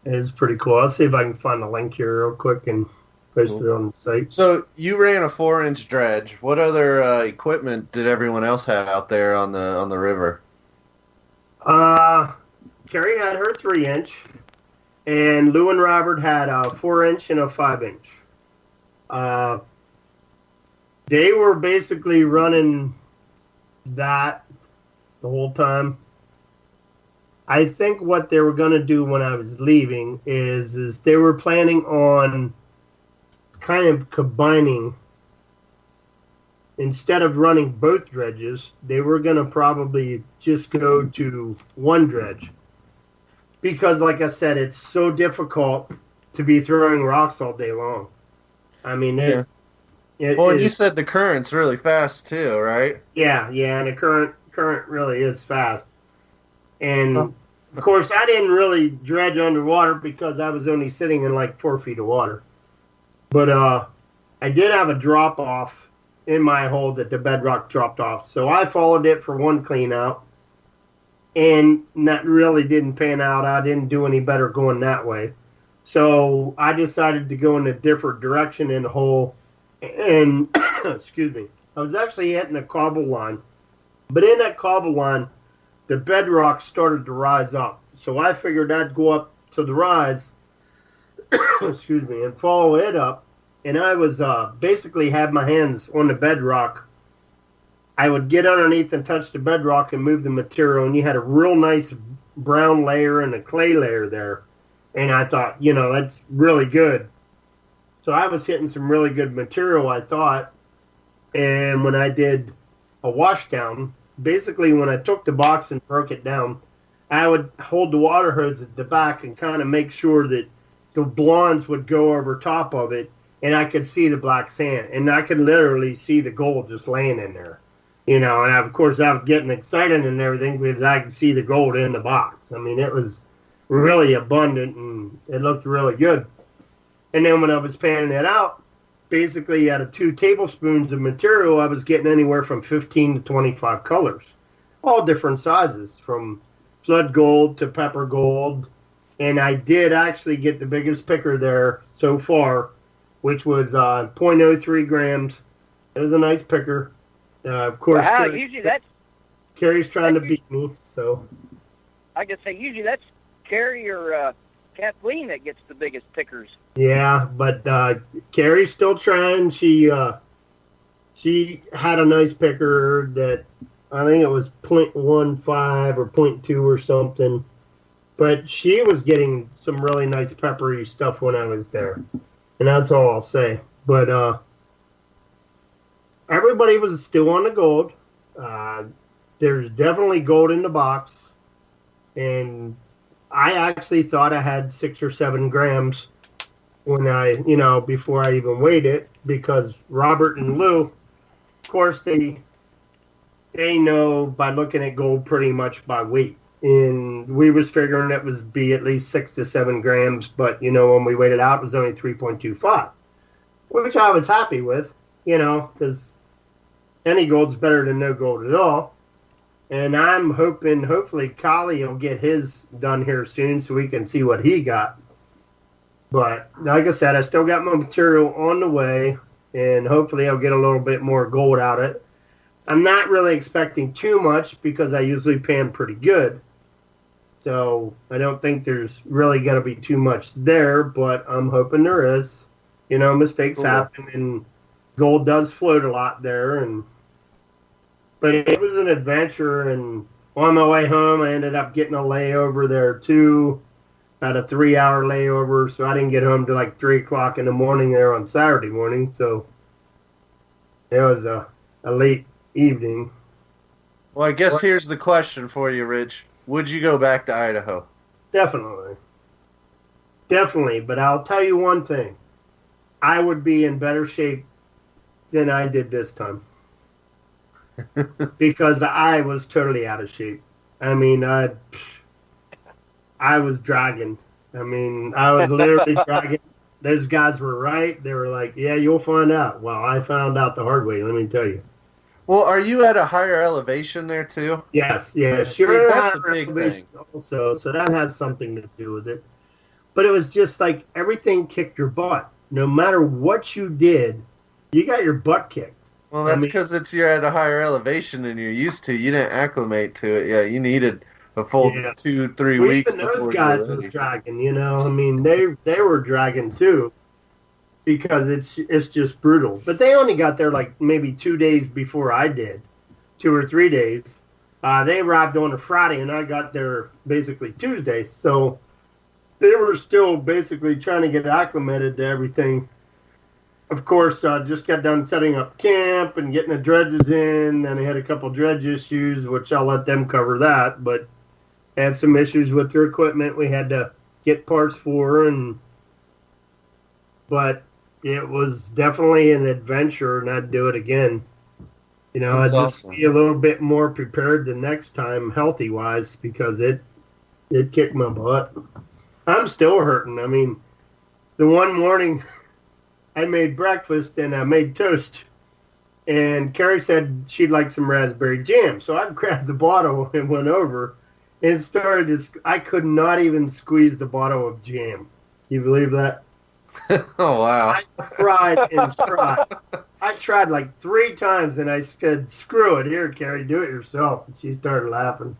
S5: It's pretty cool. I'll see if I can find a link here real quick and post it on the site.
S3: So you ran a 4-inch dredge. What other equipment did everyone else have out there on the river?
S5: Carrie had her 3-inch, and Lou and Robert had a 4-inch and a 5-inch. They were basically running that the whole time. I think what they were going to do when I was leaving is they were planning on kind of combining. Instead of running both dredges, they were going to probably just go to one dredge. Because, like I said, it's so difficult to be throwing rocks all day long. I mean,
S3: yeah. And you said the current's really fast too, right?
S5: Yeah, and the current really is fast. And, of course, I didn't really dredge underwater because I was only sitting in like 4 feet of water. But I did have a drop-off in my hole that the bedrock dropped off. So I followed it for one clean out. And that really didn't pan out. I didn't do any better going that way. So I decided to go in a different direction in the hole. And, excuse me, I was actually hitting a cobble line. But in that cobble line, the bedrock started to rise up. So I figured I'd go up to the rise, excuse me, and follow it up. And I was basically had my hands on the bedrock. I would get underneath and touch the bedrock and move the material, and you had a real nice brown layer and a clay layer there. And I thought, that's really good. So I was hitting some really good material, I thought. And when I did a washdown, basically when I took the box and broke it down, I would hold the water hose at the back and kind of make sure that the blondes would go over top of it, and I could see the black sand. And I could literally see the gold just laying in there. And of course I was getting excited and everything because I could see the gold in the box. I mean, it was really abundant and it looked really good. And then when I was panning it out, basically out of 2 tablespoons of material, I was getting anywhere from 15 to 25 colors, all different sizes, from flood gold to pepper gold. And I did actually get the biggest picker there so far, which was 0.03 grams. It was a nice picker. Of course,
S6: wow, usually
S5: Carrie's trying to beat me, so.
S6: I could say usually that's Carrie or Kathleen that gets the biggest pickers.
S5: Yeah, but Carrie's still trying. She had a nice picker that I think it was 0.15 or 0.2 or something. But she was getting some really nice peppery stuff when I was there. And that's all I'll say. But everybody was still on the gold. There's definitely gold in the box. And I actually thought I had 6 or 7 grams when I, before I even weighed it, because Robert and Lou, of course, they know by looking at gold pretty much by weight. And we was figuring it was be at least 6 to 7 grams, but, when we weighed it out, it was only 3.25, which I was happy with, because any gold's better than no gold at all. And I'm hoping, hopefully, Collie will get his done here soon so we can see what he got. But, like I said, I still got my material on the way, and hopefully I'll get a little bit more gold out of it. I'm not really expecting too much because I usually pan pretty good. So I don't think there's really going to be too much there, but I'm hoping there is. Mistakes happen, and gold does float a lot there, but it was an adventure, and On my way home, I ended up getting a layover there too, about a 3-hour layover. So I didn't get home till like 3 o'clock in the morning there on Saturday morning. So it was a late evening.
S3: Well, I guess here's the question for you, Rich. Would you go back to Idaho?
S5: Definitely. Definitely. But I'll tell you one thing. I would be in better shape than I did this time. Because I was totally out of shape. I mean, I was dragging. I mean, I was literally dragging. Those guys were right. They were like, yeah, you'll find out. Well, I found out the hard way, let me tell you.
S3: Well, are you at a higher elevation there, too?
S5: Yes, yeah, sure.
S3: That's a big thing.
S5: Also, so that has something to do with it. But it was just like everything kicked your butt. No matter what you did, you got your butt kicked.
S3: Well, that's because you're at a higher elevation than you're used to. You didn't acclimate to it. Yeah, you needed a full 2-3 weeks.
S5: Even those guys were dragging. You know, I mean, they were dragging too, because it's just brutal. But they only got there like maybe 2 days before I did, 2 or 3 days. They arrived on a Friday, and I got there basically Tuesday. So they were still basically trying to get acclimated to everything. Of course, just got done setting up camp and getting the dredges in. Then they had a couple dredge issues, which I'll let them cover that. But had some issues with their equipment we had to get parts for. But it was definitely an adventure, and I'd do it again. You know, I'd just be a little bit more prepared the next time, healthy-wise, because it kicked my butt. I'm still hurting. I mean, the one morning I made breakfast and I made toast, and Carrie said she'd like some raspberry jam. So I grabbed the bottle and went over and started to, I could not even squeeze the bottle of jam. You believe that?
S3: Oh, wow.
S5: I tried and tried. I tried like 3 times, and I said, screw it. Here, Carrie, do it yourself. And she started laughing.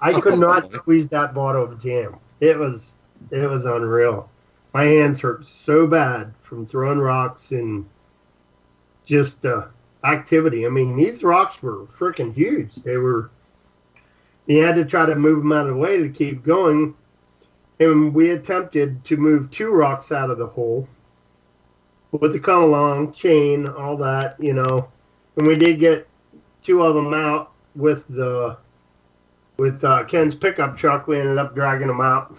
S5: I could not squeeze that bottle of jam. It was unreal. My hands hurt so bad from throwing rocks and just activity. I mean, these rocks were freaking huge. You had to try to move them out of the way to keep going. And we attempted to move 2 rocks out of the hole with the come along, chain, all that, you know. And we did get 2 of them out with Ken's pickup truck. We ended up dragging them out.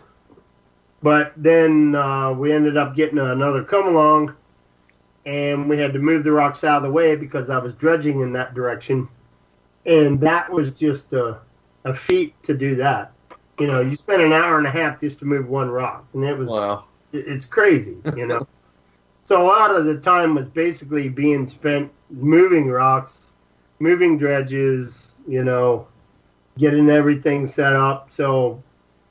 S5: But then we ended up getting another come along, and we had to move the rocks out of the way because I was dredging in that direction. And that was just a feat to do that. You know, you spend an hour and a half just to move 1 rock. And it was, wow. It's crazy, you know. So a lot of the time was basically being spent moving rocks, moving dredges, you know, getting everything set up. So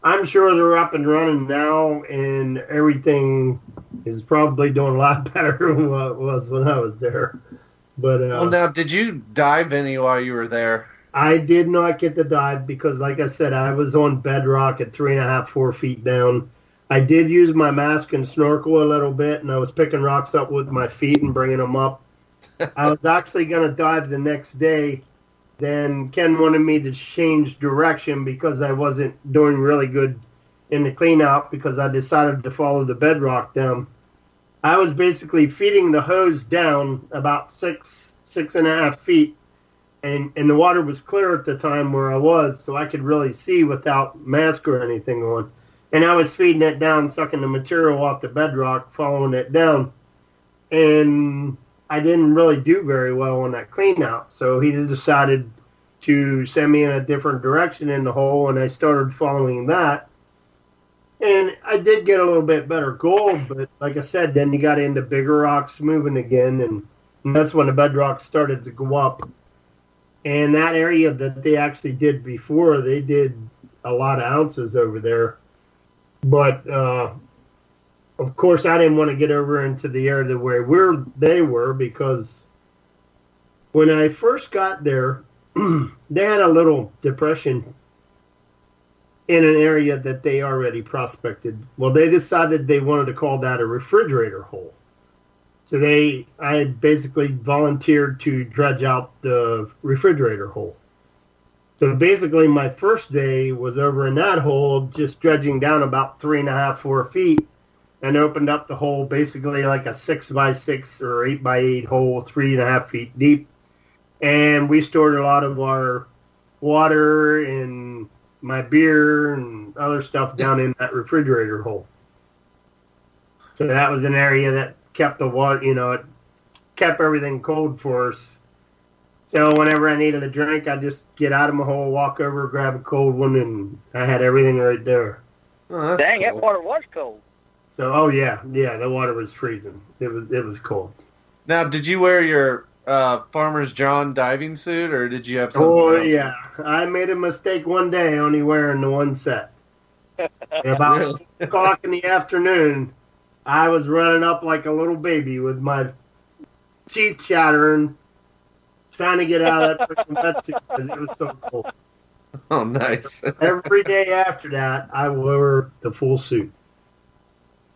S5: I'm sure they're up and running now, and everything is probably doing a lot better than what it was when I was there. But
S3: well, now, did you dive any while you were there?
S5: I did not get to dive because, like I said, I was on bedrock at 3.5, 4 feet down. I did use my mask and snorkel a little bit, and I was picking rocks up with my feet and bringing them up. I was actually going to dive the next day. Then Ken wanted me to change direction because I wasn't doing really good in the clean out because I decided to follow the bedrock down. I was basically feeding the hose down about 6.5 feet, and the water was clear at the time where I was, so I could really see without mask or anything on. And I was feeding it down, sucking the material off the bedrock, following it down. And I didn't really do very well on that clean out, so he decided to send me in a different direction in the hole, and I started following that. And I did get a little bit better gold, but like I said, then you got into bigger rocks moving again, and that's when the bedrock started to go up. And that area that they actually did before, they did a lot of ounces over there. But, of course, I didn't want to get over into the area where they were, because when I first got there, they had a little depression in an area that they already prospected. Well, they decided they wanted to call that a refrigerator hole. So I basically volunteered to dredge out the refrigerator hole. So basically, my first day was over in that hole, just dredging down about 3.5, 4 feet, and opened up the hole basically like a 6x6 or 8x8 hole, 3.5 feet deep. And we stored a lot of our water and my beer and other stuff down in that refrigerator hole. So that was an area that kept the water, it kept everything cold for us. So whenever I needed a drink, I'd just get out of my hole, walk over, grab a cold one, and I had everything right there.
S3: Oh,
S6: Dang,
S3: cool.
S6: that water was cold.
S5: So, oh yeah, the water was freezing. It was cold.
S3: Now, did you wear your Farmer's John diving suit, or did you have something else?
S5: Yeah. I made a mistake one day only wearing the one set. About 6 o'clock in the afternoon, I was running up like a little baby with my teeth chattering, trying to get out of that freaking wetsuit because it was so cold.
S3: Oh, nice.
S5: Every day after that, I wore the full suit.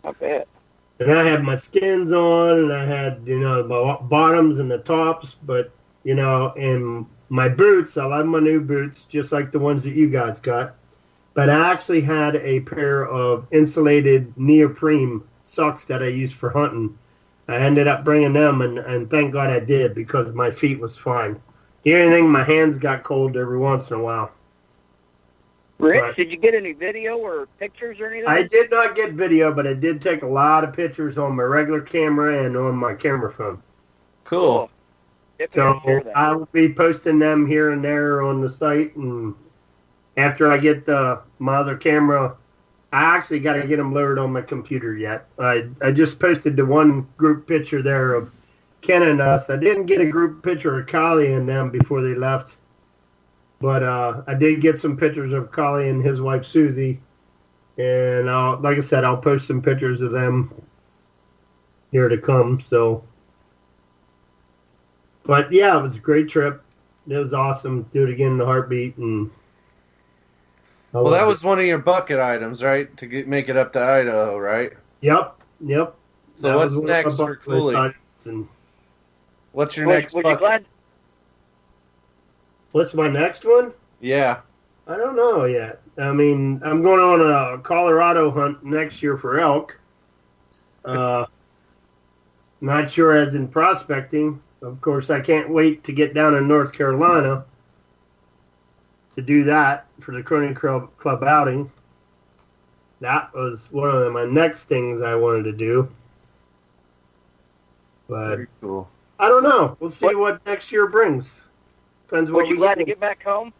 S6: I bet.
S5: And I had my skins on, and I had, my bottoms and the tops, but, and my boots, I love my new boots, just like the ones that you guys got. But I actually had a pair of insulated neoprene socks that I used for hunting. I ended up bringing them, and thank God I did, because my feet was fine. The only thing, my hands got cold every once in a while.
S6: Rich,
S5: But
S6: did you get any video or pictures or anything?
S5: I did not get video, but I did take a lot of pictures on my regular camera and on my camera phone.
S3: Cool.
S5: So I will be posting them here and there on the site, and after I get my other camera, I actually got to get them loaded on my computer yet. I just posted the one group picture there of Ken and us. I didn't get a group picture of Collie and them before they left, but I did get some pictures of Collie and his wife Susie, and like I said, I'll post some pictures of them here to come. So, but yeah, it was a great trip. It was awesome. Do it again in a heartbeat. And
S3: well, that was one of your bucket items, right? To make it up to Idaho, right?
S5: Yep.
S3: So
S5: That
S3: what's
S5: was one of
S3: next
S5: my
S3: for
S5: bucket list
S3: Cooley?
S5: items, and
S3: What's your next
S6: Was you
S3: bucket?
S6: glad?
S5: what's my next one?
S3: Yeah.
S5: I don't know yet. I mean, I'm going on a Colorado hunt next year for elk. Not sure as in prospecting. Of course, I can't wait to get down in North Carolina to do that for the Cronin Club outing. That was one of my next things I wanted to do. But
S3: Very cool.
S5: I don't know. We'll see what next year brings. Depends
S6: Were
S5: what
S6: you
S5: we
S6: glad
S5: get.
S6: to get back home?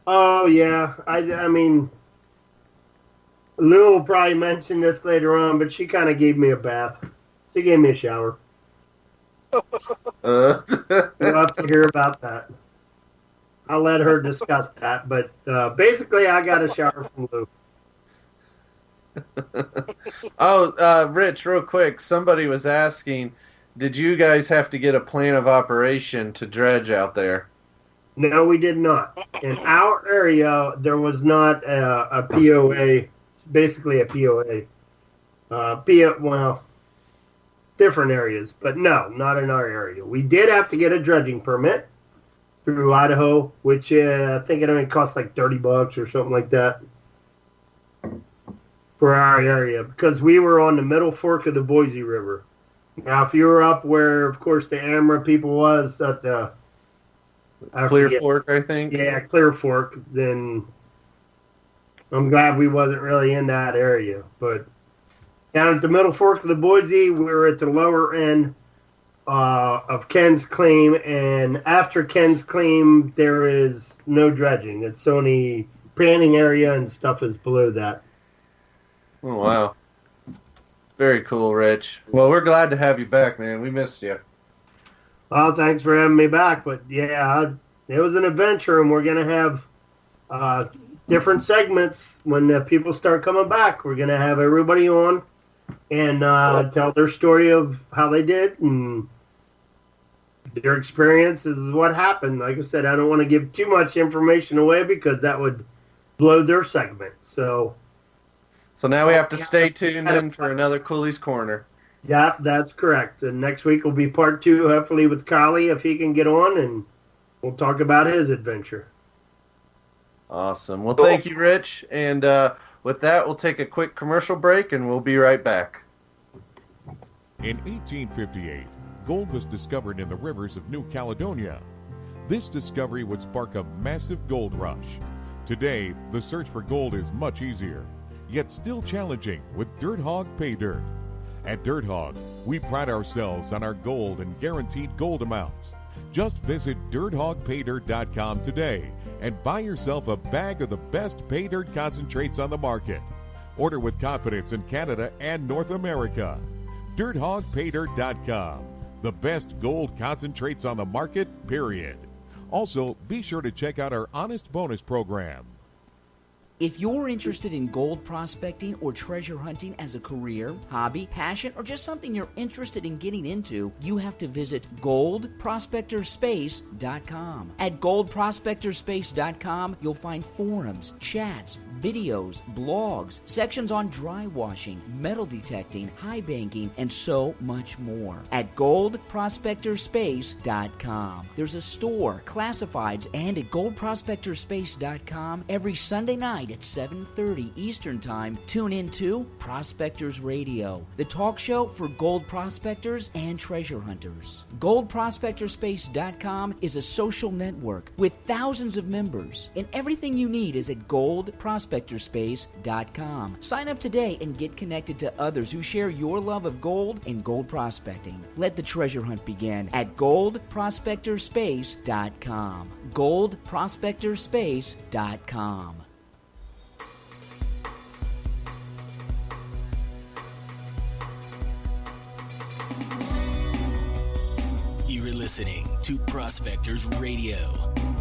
S5: Oh, yeah. I mean, Lou will probably mention this later on, but she kind of gave me a bath. She gave me a shower. You'll have to hear about that. I'll let her discuss that, but basically I got a shower from Lou.
S3: Rich, real quick, somebody was asking, did you guys have to get a plan of operation to dredge out there?
S5: No, we did not. In our area, there was not a POA. It's basically a POA. Well, different areas, but no, not in our area. We did have to get a dredging permit through Idaho, which I think it only cost like $30 or something like that for our area, because we were on the middle fork of the Boise River. Now, if you were up where, of course, the Amra people was at the
S3: Clear Fork, I think.
S5: Yeah, Clear Fork, then I'm glad we wasn't really in that area. But down at the middle fork of the Boise, we were at the lower end of Ken's Claim, and after Ken's Claim, there is no dredging. It's only panning area and stuff is below that.
S3: Oh, wow. Very cool, Rich. Well, we're glad to have you back, man. We missed you.
S5: Well, thanks for having me back. But yeah, it was an adventure, and we're going to have different segments when the people start coming back. We're going to have everybody on and tell their story of how they did and their experiences, what happened. Like I said, I don't want to give too much information away because that would blow their segment. So
S3: now we have to stay tuned in for another Cooley's Corner.
S5: Yeah, that's correct. And next week will be part 2, hopefully with Collie, if he can get on, and we'll talk about his adventure.
S3: Awesome. Well, thank you, Rich. And with that, we'll take a quick commercial break, and we'll be right back.
S12: In 1858, gold was discovered in the rivers of New Caledonia. This discovery would spark a massive gold rush. Today, the search for gold is much easier, yet still challenging with Dirt Hog Pay Dirt. At Dirt Hog, we pride ourselves on our gold and guaranteed gold amounts. Just visit dirthogpaydirt.com today and buy yourself a bag of the best pay dirt concentrates on the market. Order with confidence in Canada and North America. dirthogpaydirt.com. The best gold concentrates on the market, period. Also, be sure to check out our Honest Bonus program.
S8: If you're interested in gold prospecting or treasure hunting as a career, hobby, passion, or just something you're interested in getting into, you have to visit goldprospectorspace.com. At goldprospectorspace.com, you'll find forums, chats, videos, blogs, sections on dry washing, metal detecting, high banking, and so much more. At goldprospectorspace.com. There's a store, classifieds, and at goldprospectorspace.com every Sunday night at 7:30 Eastern Time. Tune in to Prospectors Radio, the talk show for gold prospectors and treasure hunters. GoldProspectorspace.com is a social network with thousands of members, and everything you need is at GoldProspectorspace.com. Sign up today and get connected to others who share your love of gold and gold prospecting. Let the treasure hunt begin at GoldProspectorspace.com. GoldProspectorspace.com.
S13: You're listening to Prospectors Radio,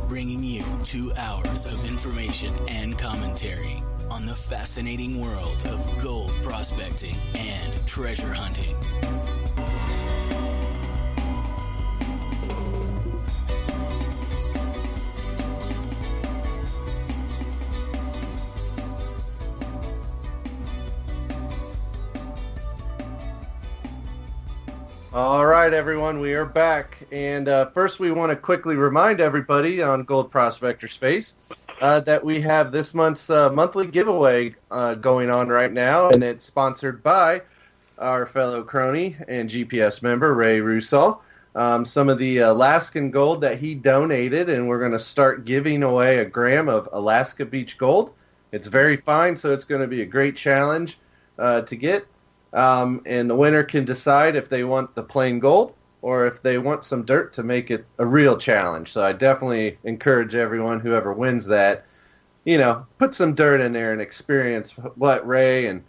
S13: bringing you 2 hours of information and commentary on the fascinating world of gold prospecting and treasure hunting.
S3: All right, everyone, we are back. And first, we want to quickly remind everybody on Gold Prospector Space that we have this month's monthly giveaway going on right now, and it's sponsored by our fellow crony and GPS member, Ray Russo. Some of the Alaskan gold that he donated, and we're going to start giving away a gram of Alaska Beach gold. It's very fine, so it's going to be a great challenge to get. And the winner can decide if they want the plain gold or if they want some dirt to make it a real challenge. So I definitely encourage everyone, whoever wins that, put some dirt in there and experience what Ray and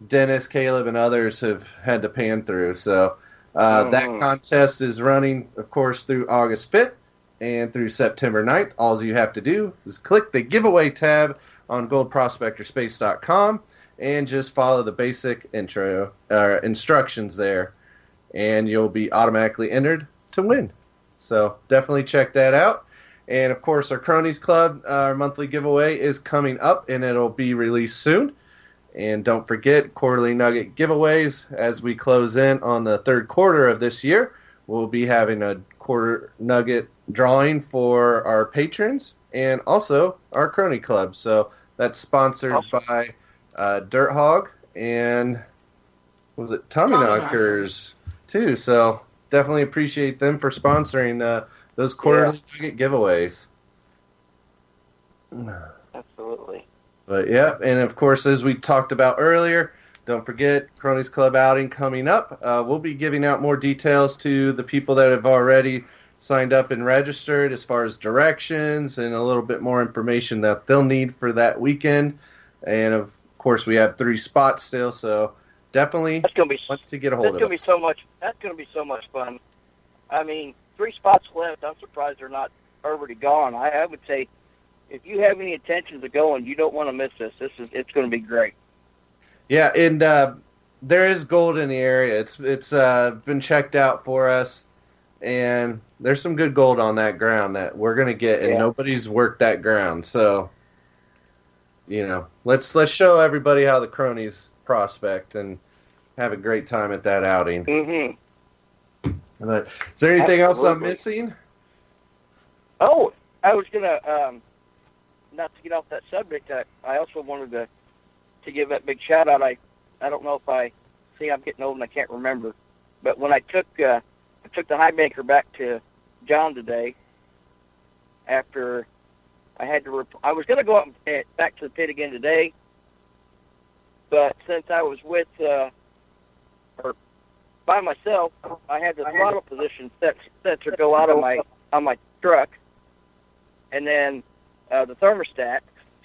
S3: Dennis, Caleb, and others have had to pan through. So that contest is running, of course, through August 5th and through September 9th. All you have to do is click the giveaway tab on goldprospectorspace.com. and just follow the basic instructions there, and you'll be automatically entered to win. So definitely check that out. And, of course, our Cronies Club, our monthly giveaway is coming up, and it'll be released soon. And don't forget, quarterly nugget giveaways as we close in on the third quarter of this year. We'll be having a quarter nugget drawing for our patrons and also our Crony Club. So that's sponsored by Dirt Hog and was it Tommyknockers too. So definitely appreciate them for sponsoring those quarterly nugget giveaways.
S6: Absolutely.
S3: But yeah, and of course, as we talked about earlier, don't forget Cronies Club outing coming up. We'll be giving out more details to the people that have already signed up and registered as far as directions and a little bit more information that they'll need for that weekend. And of course, we have 3 spots still, so definitely want to get a hold of us.
S6: That's going to be so much fun. I mean, 3 spots left. I'm surprised they're not already gone. I would say if you have any intentions of going, you don't want to miss this. It's going to be great.
S3: Yeah, and there is gold in the area. It's been checked out for us, and there's some good gold on that ground that we're going to get, and nobody's worked that ground. So, let's show everybody how the cronies prospect and have a great time at that outing.
S6: Mm-hmm.
S3: But is there anything else I'm missing?
S6: Oh, I was going to not to get off that subject, I also wanted to give that big shout out. I don't know if I'm getting old and I can't remember, but when I took the high banker back to John today, after I had to, I was going to go up back to the pit again today, but since I was with or by myself, I had the throttle position set to go out on my truck, and then the thermostat.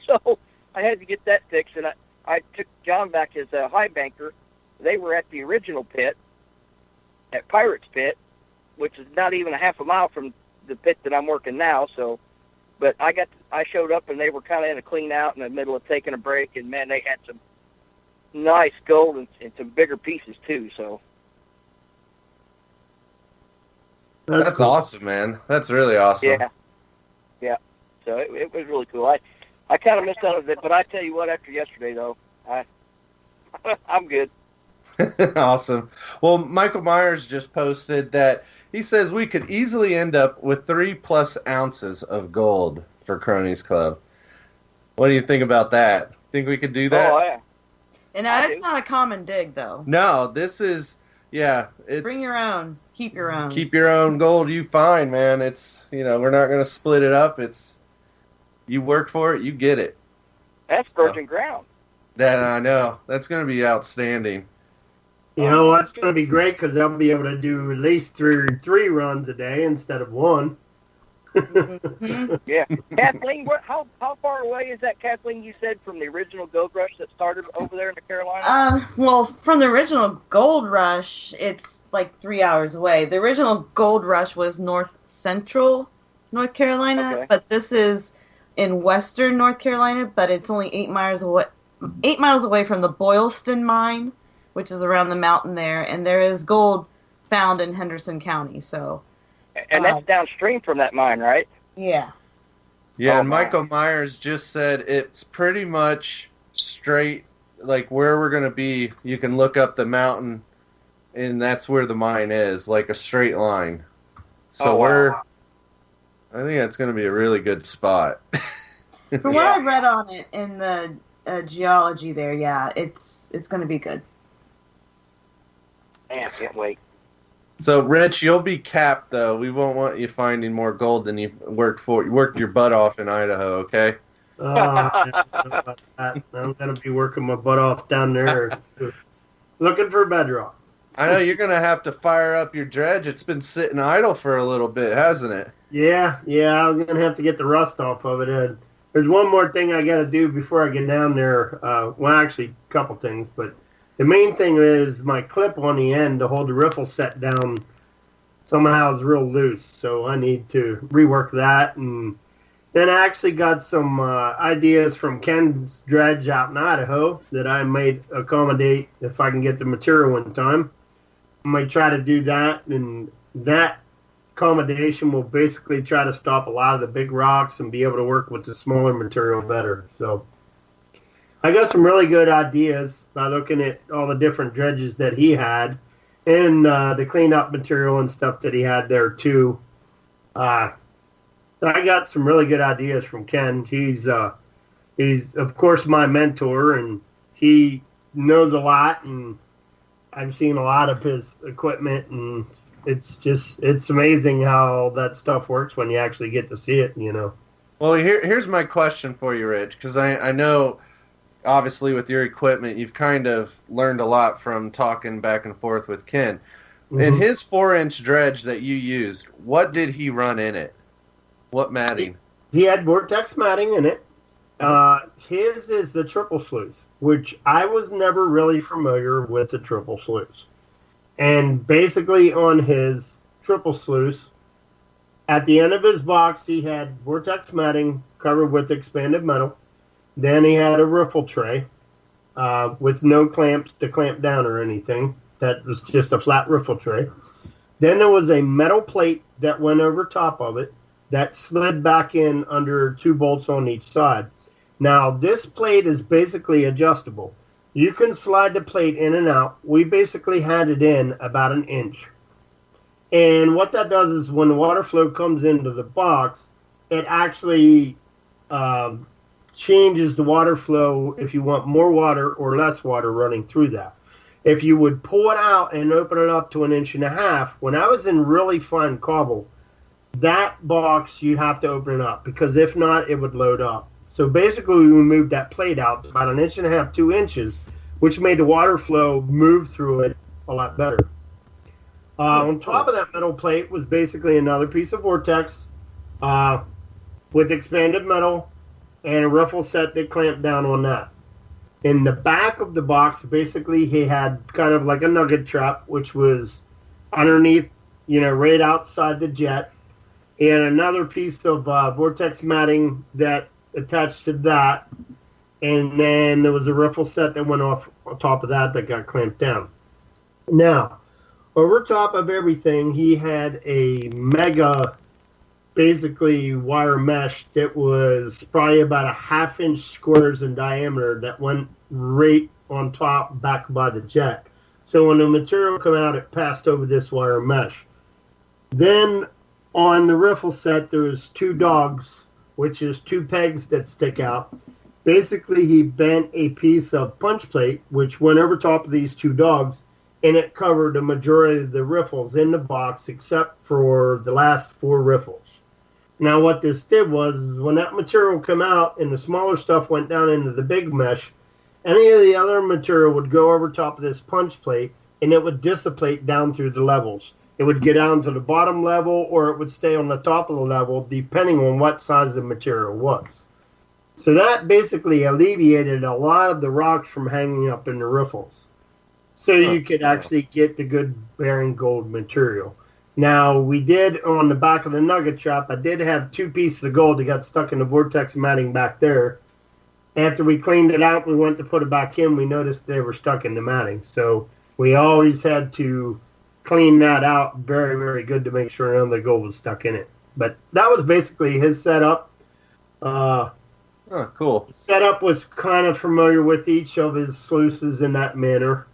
S6: So I had to get that fixed, and I took John back as a high banker. They were at the original pit, at Pirates Pit, which is not even a half a mile from the pit that I'm working now. So, but I showed up, and they were kind of in a clean out in the middle of taking a break, and man, they had some nice gold and some bigger pieces too. So
S3: that's cool. Awesome, man. That's really awesome.
S6: Yeah. So it was really cool. I kind of missed out on it, but I tell you what, after yesterday though, I'm good.
S3: Awesome. Well, Michael Myers just posted that he says we could easily end up with 3+ ounces of gold for Cronies Club. What do you think about that? Think we could do that?
S6: Oh, yeah.
S4: And that's not a common dig, though.
S3: No, this is, it's...
S4: Bring your own. Keep your own.
S3: Keep your own gold. You find, man. It's, we're not going to split it up. It's, you work for it, you get it.
S6: That's virgin ground.
S3: That I know. That's going to be outstanding.
S5: That's going to be great because they'll be able to do at least three runs a day instead of one.
S6: Yeah. Kathleen, how far away is that, Kathleen, you said, from the original gold rush that started over there in the Carolinas?
S4: Well, from the original gold rush, it's like 3 hours away. The original gold rush was north central North Carolina,
S6: okay.
S4: But this is in western North Carolina, but it's only 8 miles away from the Boylston mine, which is around the mountain there, and there is gold found in Henderson County. So,
S6: and that's downstream from that mine, right?
S4: Yeah.
S3: Yeah, and Michael Myers just said it's pretty much straight, like where we're going to be. You can look up the mountain, and that's where the mine is, like a straight line. So I think that's going to be a really good spot.
S4: From what I read on it in the geology there, it's going to be good.
S6: Man, I can't wait.
S3: So, Rich, you'll be capped, though. We won't want you finding more gold than you worked your butt off in Idaho, okay?
S5: I'm going to be working my butt off down there looking for bedrock.
S3: I know you're going to have to fire up your dredge. It's been sitting idle for a little bit, hasn't it?
S5: Yeah, I'm going to have to get the rust off of it. And there's one more thing I got to do before I get down there. Well, actually, a couple things, but the main thing is my clip on the end to hold the riffle set down somehow is real loose, so I need to rework that. And then I actually got some ideas from Ken's dredge out in Idaho that I might accommodate if I can get the material in time. I might try to do that, and that accommodation will basically try to stop a lot of the big rocks and be able to work with the smaller material better. So I got some really good ideas by looking at all the different dredges that he had and the cleanup material and stuff that he had there too. I got some really good ideas from Ken. He's of course my mentor, and he knows a lot, and I've seen a lot of his equipment, and it's amazing how that stuff works when you actually get to see it,
S3: Well, here's my question for you, Rich, because I know obviously with your equipment, you've kind of learned a lot from talking back and forth with Ken. Mm-hmm. In his 4-inch dredge that you used, what did he run in it? What matting?
S5: He had Vortex matting in it. His is the triple sluice, which I was never really familiar with the triple sluice. And basically on his triple sluice, at the end of his box, he had Vortex matting covered with expanded metal. Then he had a riffle tray with no clamps to clamp down or anything. That was just a flat riffle tray. Then there was a metal plate that went over top of it that slid back in under 2 bolts on each side. Now, this plate is basically adjustable. You can slide the plate in and out. We basically had it in about 1 inch. And what that does is when the water flow comes into the box, it actually changes the water flow if you want more water or less water running through that. If you would pull it out and open it up to 1.5 inches, when I was in really fine cobble, that box you'd have to open it up, because if not, it would load up. So basically, we moved that plate out about 1.5 inches, 2 inches, which made the water flow move through it a lot better. On top of that metal plate was basically another piece of Vortex with expanded metal and a riffle set that clamped down on that. In the back of the box, basically, he had kind of like a nugget trap, which was underneath, right outside the jet, and another piece of Vortex matting that attached to that, and then there was a riffle set that went off on top of that got clamped down. Now, over top of everything, he had a mega, basically, wire mesh that was probably about 1/2 inch squares in diameter that went right on top back by the jet. So when the material came out, it passed over this wire mesh. Then on the riffle set, there's 2 dogs, which is 2 pegs that stick out. Basically, he bent a piece of punch plate, which went over top of these 2 dogs, and it covered the majority of the riffles in the box except for the last 4 riffles. Now, what this did was, when that material came out and the smaller stuff went down into the big mesh, any of the other material would go over top of this punch plate, and it would dissipate down through the levels. It would get down to the bottom level, or it would stay on the top of the level, depending on what size the material was. So that basically alleviated a lot of the rocks from hanging up in the riffles. So you could actually get the good bearing gold material. Now, we did, on the back of the nugget trap, I did have 2 pieces of gold that got stuck in the Vortex matting back there. After we cleaned it out, we went to put it back in, we noticed they were stuck in the matting. So we always had to clean that out very, very good to make sure none of the gold was stuck in it. But that was basically his setup.
S3: Cool.
S5: The setup was kind of familiar with each of his sluices in that manner.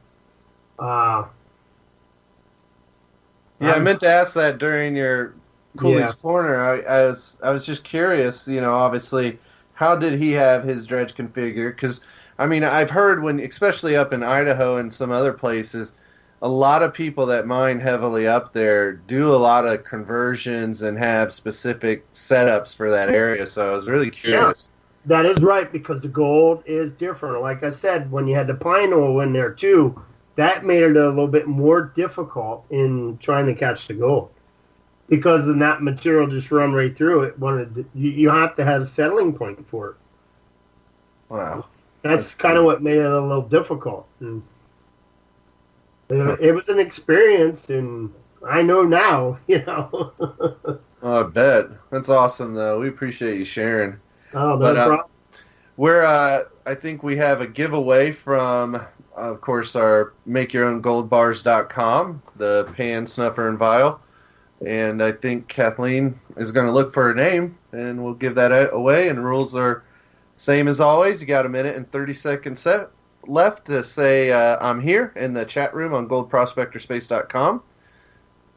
S3: Yeah, I meant to ask that during your Cooleys Corner. I was just curious, obviously, how did he have his dredge configured? Because, I've heard especially up in Idaho and some other places, a lot of people that mine heavily up there do a lot of conversions and have specific setups for that area. So I was really curious.
S5: Yeah, that is right, because the gold is different. Like I said, when you had the pine oil in there too, that made it a little bit more difficult in trying to catch the gold, because then that material just run right through it. You have to have a settling point for it.
S3: Wow.
S5: That's kind of what made it a little difficult. And it was an experience, and I know now,
S3: Oh, I bet. That's awesome, though. We appreciate you sharing.
S5: Oh, no problem.
S3: I think we have a giveaway from, of course, our MakeYourOwnGoldBars.com, the pan, snuffer, and vial. And I think Kathleen is going to look for her name, and we'll give that away. And rules are same as always. You got 1 minute and 30 seconds left to say I'm here in the chat room on goldprospectorspace.com.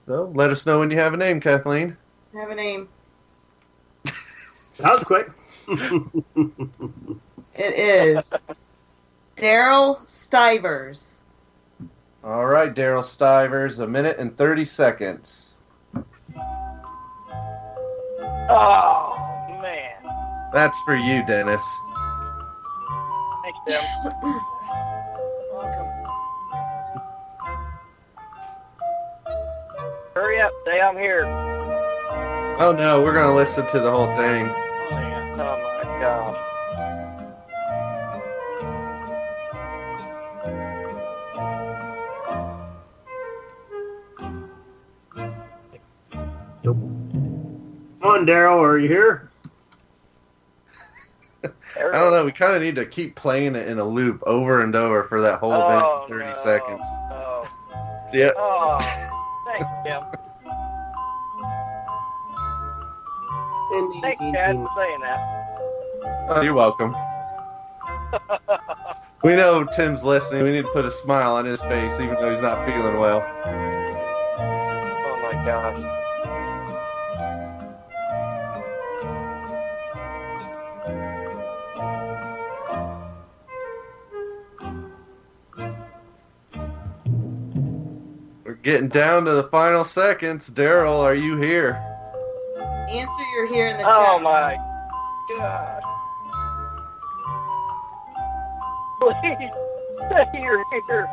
S3: So let us know when you have a name, Kathleen.
S4: I have a name.
S5: That was quick.
S4: It is Daryl Stivers.
S3: All right, Daryl Stivers, 1 minute and 30 seconds.
S6: Oh, man.
S3: That's for you, Dennis.
S6: Thanks, Tim.
S2: Welcome.
S6: Hurry up. Say I'm here.
S3: Oh, no, we're going to listen to the whole thing.
S6: Oh, my gosh.
S5: Come on, Daryl, are you here?
S3: I don't know. We kind of need to keep playing it in a loop over and over for that whole minute and 30 seconds.
S6: Oh.
S3: Yeah.
S6: Oh, thanks, Tim. Thanks, Chad, for saying that.
S3: Oh, you're welcome. We know Tim's listening. We need to put a smile on his face, even though he's not feeling well.
S6: Oh, my gosh.
S3: Getting down to the final seconds. Daryl, are you here?
S4: Answer you're here in the chat.
S6: Oh my God. Please say you're here.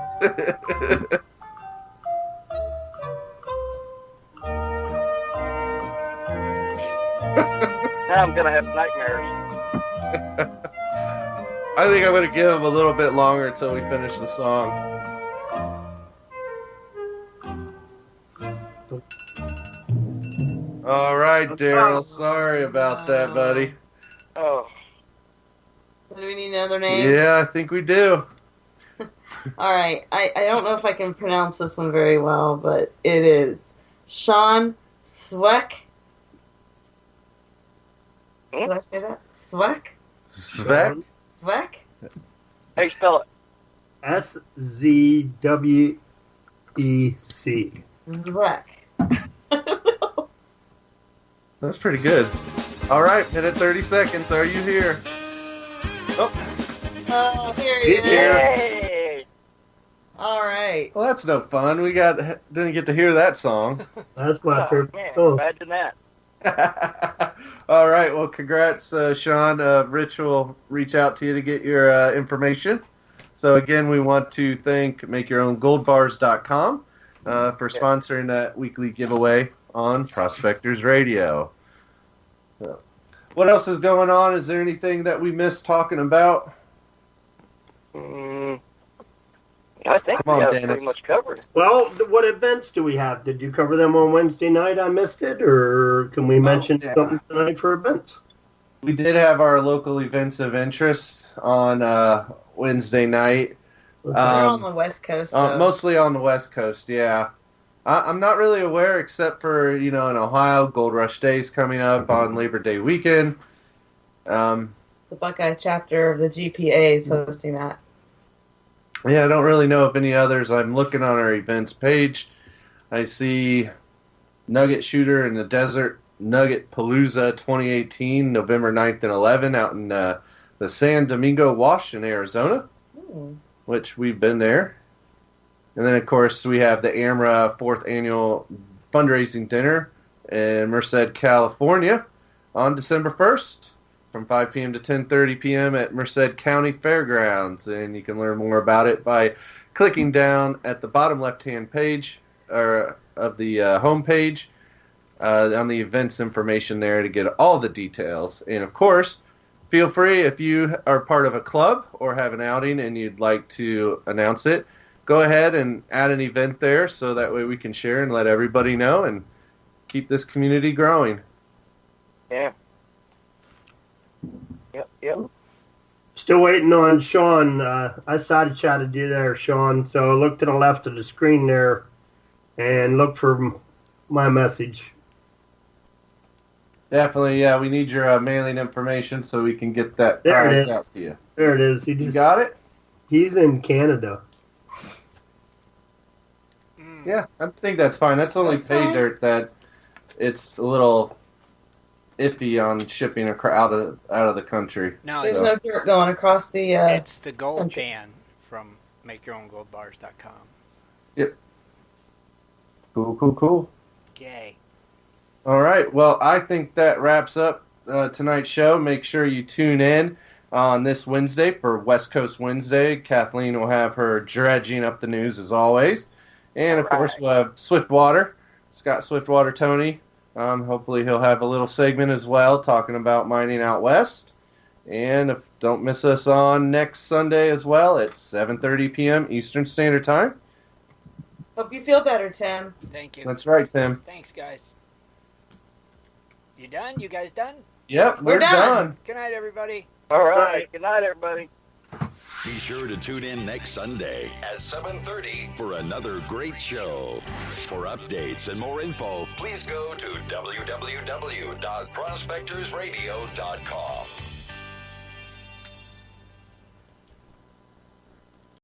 S6: Now I'm gonna have nightmares.
S3: I think I'm going to give him a little bit longer until we finish the song. All right, Daryl. Sorry about that, buddy.
S6: Oh.
S4: Do we need another name?
S3: Yeah, I think we do.
S4: All right. I don't know if I can pronounce this one very well, but it is Sean Sweck. Did I say that? Sweck?
S3: Sveck?
S4: Sweck?
S6: How you spell it?
S5: SZWEC.
S4: Sweck.
S3: That's pretty good. All right, minute 30 seconds. Are you here?
S4: Oh, here he is.
S6: Yay!
S4: All right.
S3: Well, that's no fun. We didn't get to hear that song.
S5: That's my favorite
S6: Man,
S5: song.
S6: imagine that.
S3: All right. Well, congrats, Sean. Rich will reach out to you to get your information. So, again, we want to thank MakeYourOwnGoldBars.com for sponsoring that weekly giveaway on Prospectors Radio. So, what else is going on? Is there anything that we missed talking about?
S6: I think
S3: Come on,
S6: we have
S3: Dennis.
S6: pretty much covered.
S5: Well, what events do we have? Did you cover them on Wednesday night? I missed it, or can we mention something tonight for events?
S3: We did have our local events of interest on Wednesday night.
S4: They're on the West Coast, though.
S3: Mostly on the West Coast, yeah. I'm not really aware, except for, in Ohio, Gold Rush Days coming up on Labor Day weekend.
S4: The Buckeye chapter of the GPA is hosting that.
S3: Yeah, I don't really know of any others. I'm looking on our events page. I see Nugget Shooter in the Desert, Nugget Palooza 2018, November 9th and 11th out in the San Domingo Wash in Arizona, which we've been there. And then, of course, we have the AMRA 4th Annual Fundraising Dinner in Merced, California on December 1st from 5 p.m. to 10:30 p.m. at Merced County Fairgrounds. And you can learn more about it by clicking down at the bottom left-hand page of the homepage on the events information there to get all the details. And, of course, feel free, if you are part of a club or have an outing and you'd like to announce it, go ahead and add an event there so that way we can share and let everybody know and keep this community growing.
S6: Yeah. Yep.
S5: Still waiting on Sean. I side chatted you there, Sean. So look to the left of the screen there and look for my message.
S3: Definitely, yeah. We need your mailing information so we can get that
S5: There it
S3: prize
S5: is.
S3: out to you.
S5: There it is.
S3: You got it?
S5: He's in Canada.
S3: Yeah, I think that's fine. That's only pay dirt that it's a little iffy on shipping out of the country.
S2: No,
S4: There's no dirt going across the
S2: it's the gold
S4: country.
S2: ban from MakeYourOwnGoldBars.com.
S3: Yep. Cool.
S2: Okay.
S3: All right. Well, I think that wraps up tonight's show. Make sure you tune in on this Wednesday for West Coast Wednesday. Kathleen will have her dredging up the news as always. And, of course, we'll have Swiftwater, Scott Swiftwater Tony. Hopefully he'll have a little segment as well talking about mining out west. And don't miss us on next Sunday as well at 7:30 p.m. Eastern Standard Time.
S4: Hope you feel better, Tim.
S2: Thank you.
S3: That's right, Tim.
S2: Thanks, guys. You done? You guys done?
S3: Yep, we're done.
S2: Good night, everybody.
S6: All right. Good night, everybody.
S1: Be sure to tune in next Sunday at 7:30 for another great show. For updates and more info, please go to www.prospectorsradio.com.